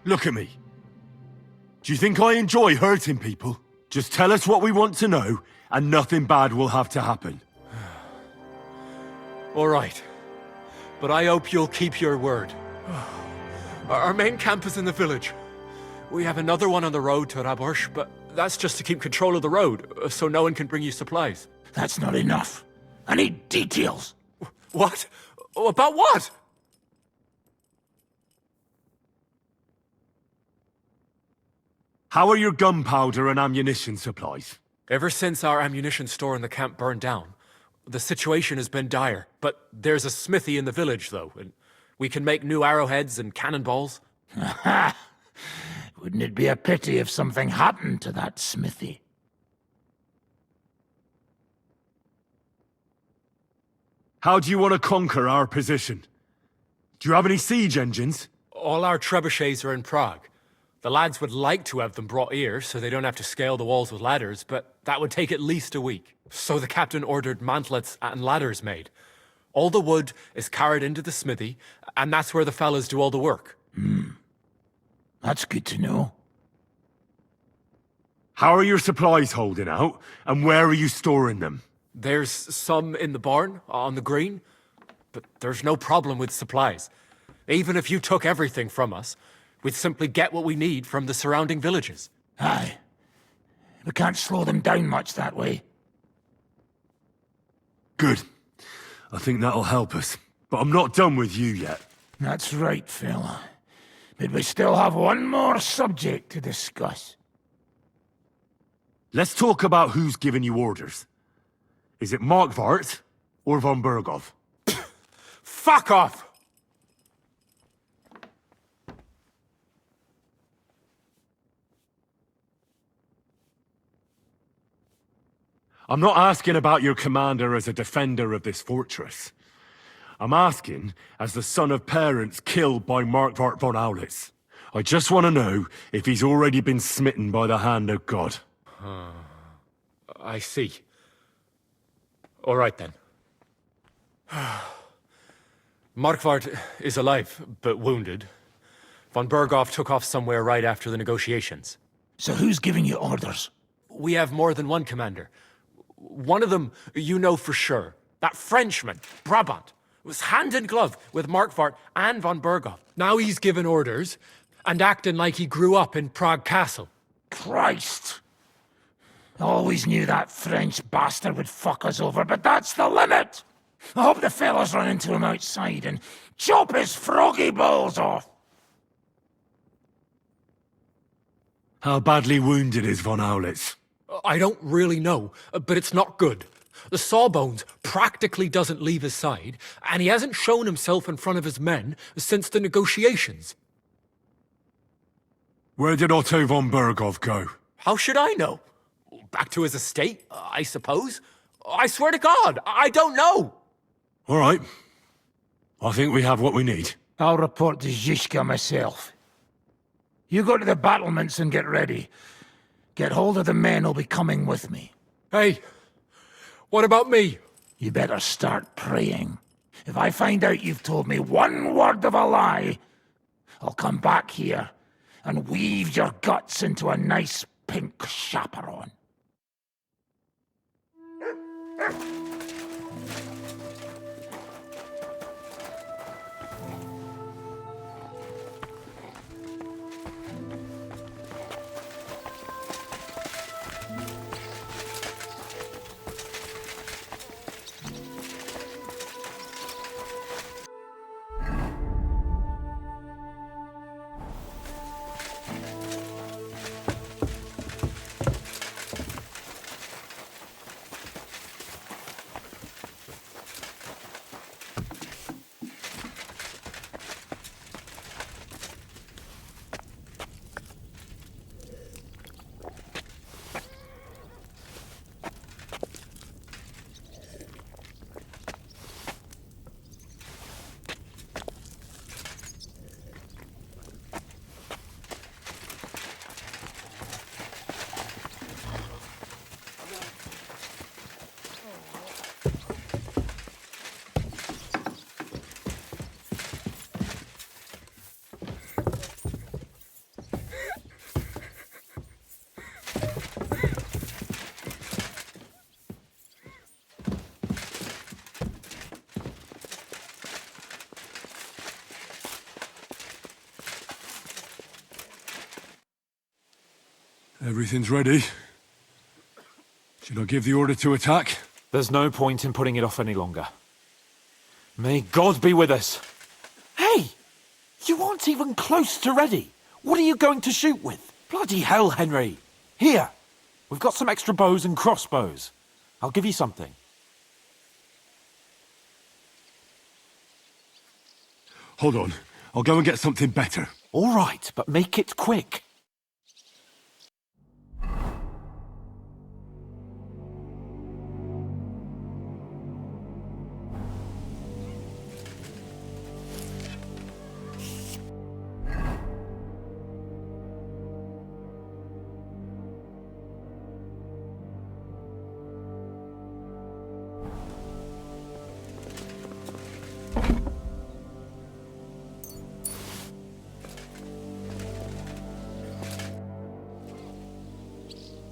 Look at me. Do you think I enjoy hurting people? Just tell us what we want to know, and nothing bad will have to happen. All right. But I hope you'll keep your word. Our main camp is in the village. We have another one on the road to Raborsh, but that's just to keep control of the road, so no one can bring you supplies. That's not enough. I need details. What? About what? How are your gunpowder and ammunition supplies? Ever since our ammunition store in the camp burned down, the situation has been dire. But there's a smithy in the village, though, and we can make new arrowheads and cannonballs. Wouldn't it be a pity if something happened to that smithy? How do you want to conquer our position? Do you have any siege engines? All our trebuchets are in Prague. The lads would like to have them brought here, so they don't have to scale the walls with ladders, but that would take at least a week. So the captain ordered mantlets and ladders made. All the wood is carried into the smithy, and that's where the fellas do all the work. That's good to know. How are your supplies holding out, and where are you storing them? There's some in the barn, on the green, but there's no problem with supplies. Even if you took everything from us, we'd simply get what we need from the surrounding villages. Aye. We can't slow them down much that way. Good. I think that'll help us. But I'm not done with you yet. That's right, fella. But we still have one more subject to discuss. Let's talk about who's giving you orders. Is it Markvart or von Bergov? Fuck off! I'm not asking about your commander as a defender of this fortress. I'm asking as the son of parents killed by Markvart von Aulitz. I just want to know if he's already been smitten by the hand of God. I see. All right, then. Markvart is alive, but wounded. Von Berghoff took off somewhere right after the negotiations. So who's giving you orders? We have more than one commander. One of them you know for sure. That Frenchman, Brabant, was hand in glove with Markvart and von Berghoff. Now he's given orders and acting like he grew up in Prague Castle. Christ! Always knew that French bastard would fuck us over, but that's the limit! I hope the fellas run into him outside and chop his froggy balls off! How badly wounded is von Aulitz? I don't really know, but it's not good. The sawbones practically doesn't leave his side, and he hasn't shown himself in front of his men since the negotiations. Where did Otto von Berghoff go? How should I know? Back to his estate, I suppose. I swear to God, I don't know. All right. I think we have what we need. I'll report to Zizka myself. You go to the battlements and get ready. Get hold of the men who'll be coming with me. Hey, what about me? You better start praying. If I find out you've told me one word of a lie, I'll come back here and weave your guts into a nice pink chaperon. Everything's ready. Should I give the order to attack? There's no point in putting it off any longer. May God be with us. Hey! You aren't even close to ready. What are you going to shoot with? Bloody hell, Henry. Here. We've got some extra bows and crossbows. I'll give you something. Hold on. I'll go and get something better. All right, but make it quick.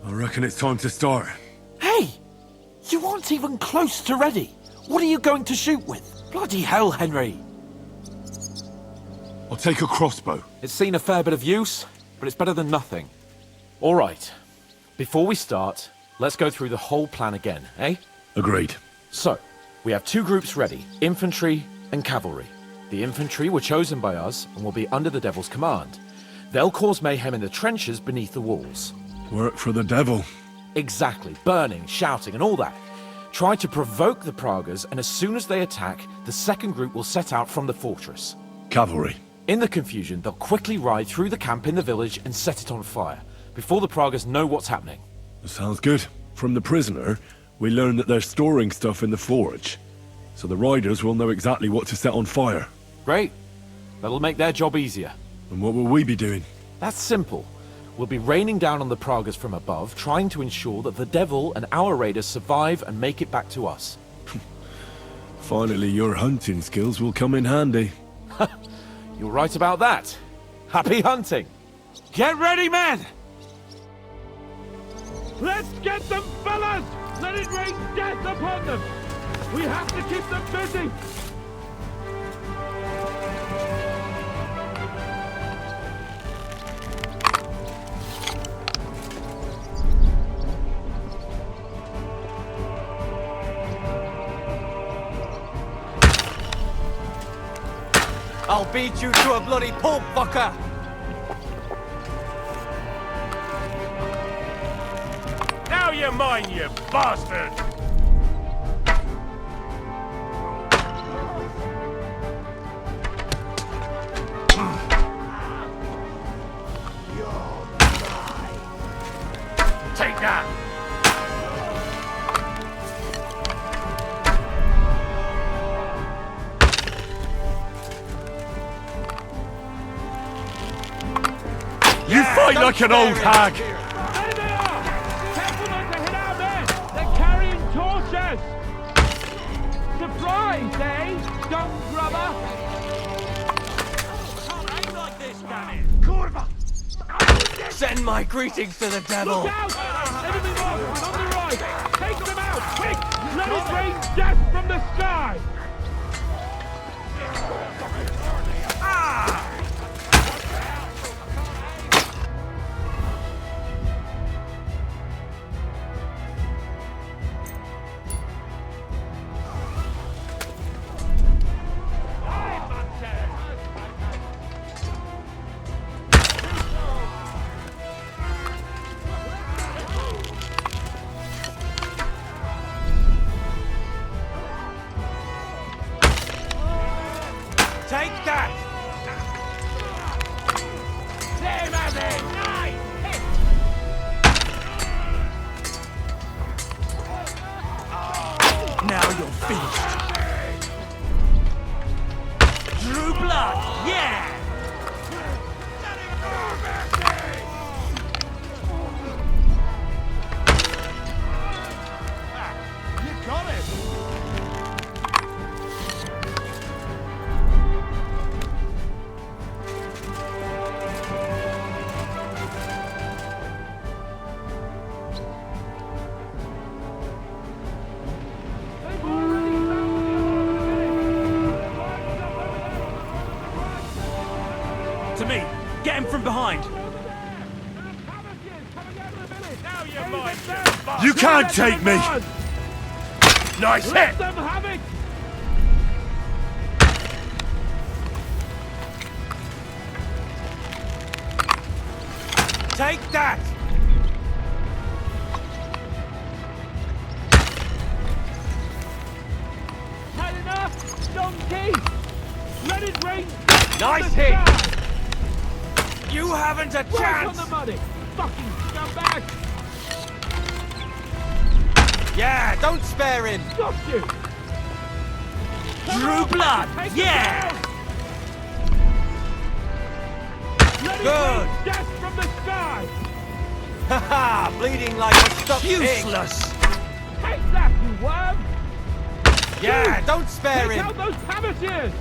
I reckon it's time to start. Hey! You aren't even close to ready. What are you going to shoot with? Bloody hell, Henry. I'll take a crossbow. It's seen a fair bit of use, but it's better than nothing. All right. Before we start, let's go through the whole plan again, eh? Agreed. So, we have two groups ready, infantry and cavalry. The infantry were chosen by us and will be under the Devil's command. They'll cause mayhem in the trenches beneath the walls. Work for the devil. Exactly. Burning, shouting, and all that. Try to provoke the Praguers, and as soon as they attack, the second group will set out from the fortress. Cavalry. In the confusion, they'll quickly ride through the camp in the village and set it on fire, before the Praguers know what's happening. Sounds good. From the prisoner, we learned that they're storing stuff in the forge. so the riders will know exactly what to set on fire. Great. That'll make their job easier. And what will we be doing? That's simple. We'll be raining down on the Pragas from above, trying to ensure that the Devil and our raiders survive and make it back to us. Finally, your hunting skills will come in handy. You're right about that. Happy hunting! Get ready, men! Let's get them, fellas! Let it rain death upon them! We have to keep them busy! I'll beat you to a bloody pulp, fucker! Now you're mine, you bastard! Take that! You fight like an old hag! There they are! Careful not to hit our men! They're carrying torches! Surprise, eh? Dung grubber! Can't aim like this, damn it! Kurva! Send my greetings to the devil! Look out! Enemy marksman on the right! Take them out, quick! Let it rain death from the sky! Take that! There, man! Nice! Hit! Now you're finished. Drew blood, yeah! You got it! To me, get him from behind. You can't take me! Nice hit! Let them have it! Take that! Had enough? Donkey! Let it rain! Nice hit! You haven't a Right chance! on the money! Fucking scumbag! Yeah, don't spare him! Got you! Drew blood, yeah! Let Good! it rain death from the sky! Haha, bleeding like a stuck pig! Useless! Take that, you worm! Yeah, don't spare Take him! out those cabbages!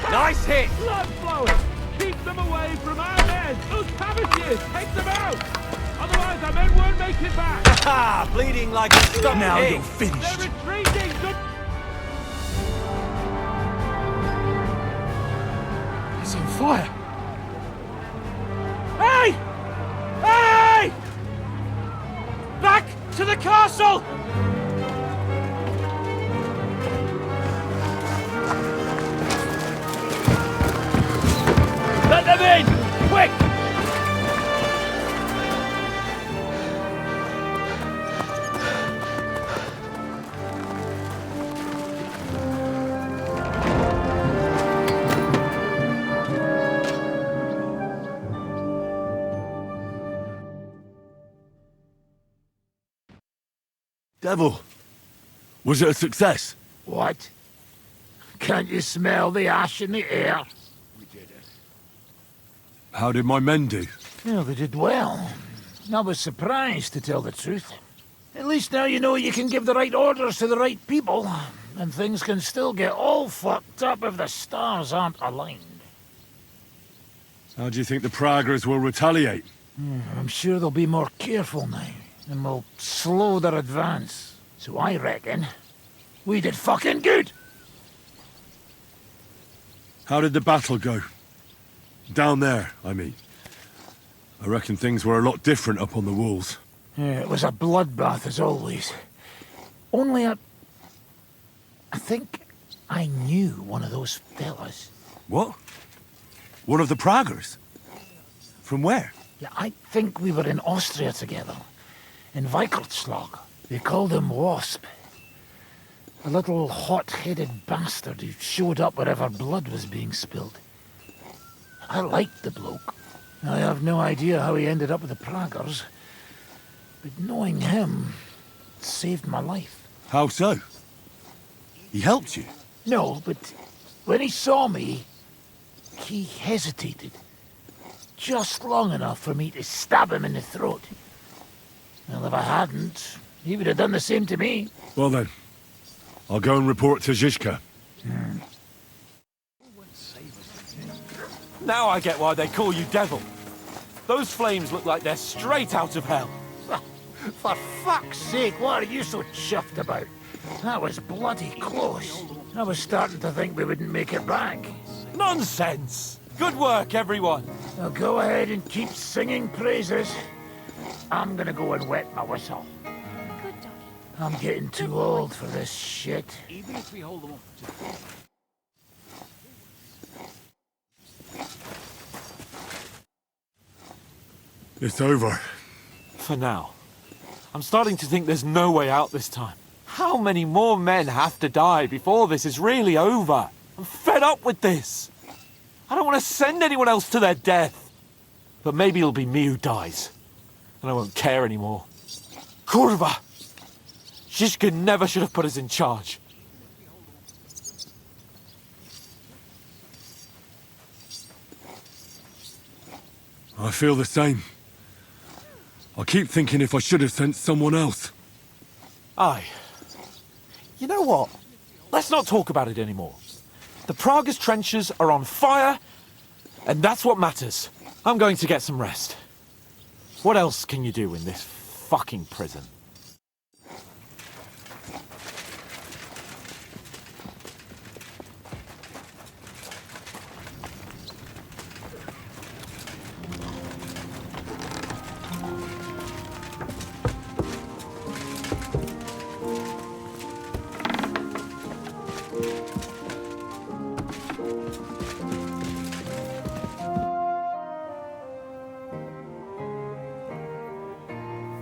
Nice hit! Blood flowing! Keep them away from our men! Those cabbages! Take them out! Otherwise our men won't make it back! Haha, bleeding like a stuck Now pig! you're finished! They're retreating! It's on fire! Hey! Hey! Back to the castle! Let them in! Quick! Devil, was it a success? What? Can't you smell the ash in the air? How did my men do? Well, they did well. I was surprised, to tell the truth. At least now you know you can give the right orders to the right people, and things can still get all fucked up if the stars aren't aligned. How do you think the Praguers will retaliate? I'm sure they'll be more careful now, and will slow their advance. So I reckon we did fucking good! How did the battle go? Down there, I mean. I reckon things were a lot different up on the walls. Yeah, it was a bloodbath as always. Only I think I knew one of those fellas. What? One of the Praguers? From where? Yeah, I think we were in Austria together. In Weikertslag. They called him Wasp. A little hot-headed bastard who showed up wherever blood was being spilled. I liked the bloke. I have no idea how he ended up with the Praguers. But knowing him saved my life. How so? He helped you? No, but when he saw me, he hesitated. Just long enough for me to stab him in the throat. Well, if I hadn't, he would have done the same to me. Well then, I'll go and report to Zizka. Now I get why they call you Devil. Those flames look like they're straight out of hell. For fuck's sake, what are you so chuffed about? That was bloody close. I was starting to think we wouldn't make it back. Nonsense! Good work, everyone. Now go ahead and keep singing praises. I'm gonna go and wet my whistle. Good doggy. I'm getting too old for this shit. Even if we hold them off It's over. For now. I'm starting to think there's no way out this time. How many more men have to die before this is really over? I'm fed up with this. I don't want to send anyone else to their death. But maybe it'll be me who dies. And I won't care anymore. Kurva! Zizka never should have put us in charge. I feel the same. I keep thinking if I should have sent someone else. Aye. You know what? Let's not talk about it anymore. The Praguer's trenches are on fire, and that's what matters. I'm going to get some rest. What else can you do in this fucking prison?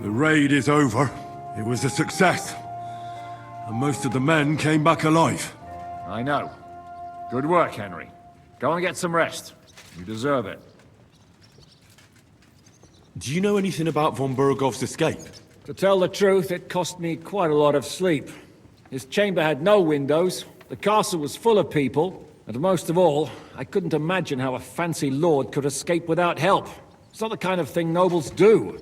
The raid is over. It was a success. And most of the men came back alive. I know. Good work, Henry. Go and get some rest. You deserve it. Do you know anything about von Bergov's escape? To tell the truth, it cost me quite a lot of sleep. His chamber had no windows, the castle was full of people, and most of all, I couldn't imagine how a fancy lord could escape without help. It's not the kind of thing nobles do.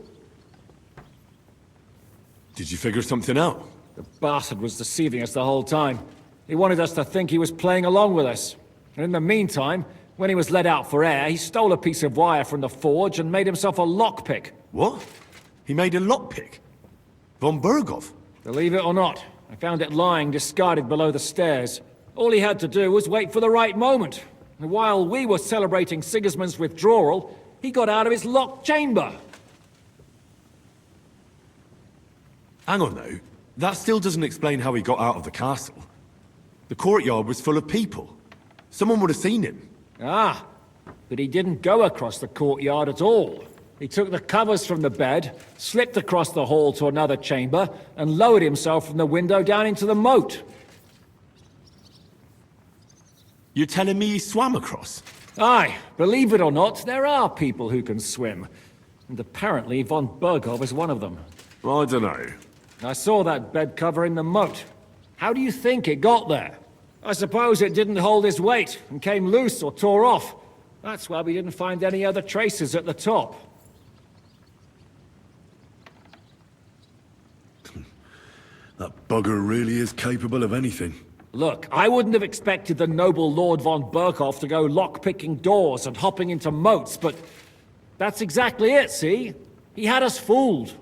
Did you figure something out? The bastard was deceiving us the whole time. He wanted us to think he was playing along with us. And in the meantime, when he was let out for air, he stole a piece of wire from the forge and made himself a lockpick. What? He made a lockpick? Von Bergov? Believe it or not, I found it lying discarded below the stairs. All he had to do was wait for the right moment. And while we were celebrating Sigismund's withdrawal, he got out of his locked chamber. Hang on though, that still doesn't explain how he got out of the castle. The courtyard was full of people. Someone would have seen him. Ah, but he didn't go across the courtyard at all. He took the covers from the bed, slipped across the hall to another chamber, and lowered himself from the window down into the moat. You're telling me he swam across? Aye, believe it or not, there are people who can swim. And apparently von Bergov is one of them. I don't know. I saw that bed cover in the moat. How do you think it got there? I suppose it didn't hold his weight and came loose or tore off. That's why we didn't find any other traces at the top. That bugger really is capable of anything. Look, I wouldn't have expected the noble Lord von Berkhoff to go lock-picking doors and hopping into moats, but that's exactly it, see? He had us fooled.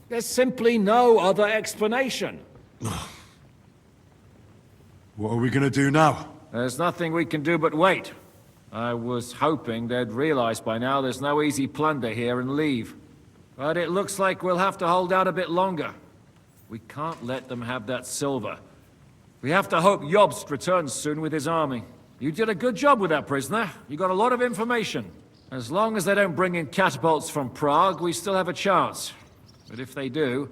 There's simply no other explanation. What are we gonna do now? There's nothing we can do but wait. I was hoping they'd realize by now there's no easy plunder here and leave. But it looks like we'll have to hold out a bit longer. We can't let them have that silver. We have to hope Jobst returns soon with his army. You did a good job with that prisoner. You got a lot of information. As long as they don't bring in catapults from Prague, we still have a chance. But if they do,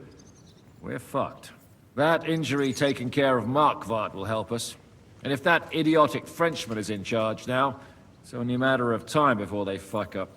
we're fucked. That injury taken care of Markvart will help us. And if that idiotic Frenchman is in charge now, it's only a matter of time before they fuck up.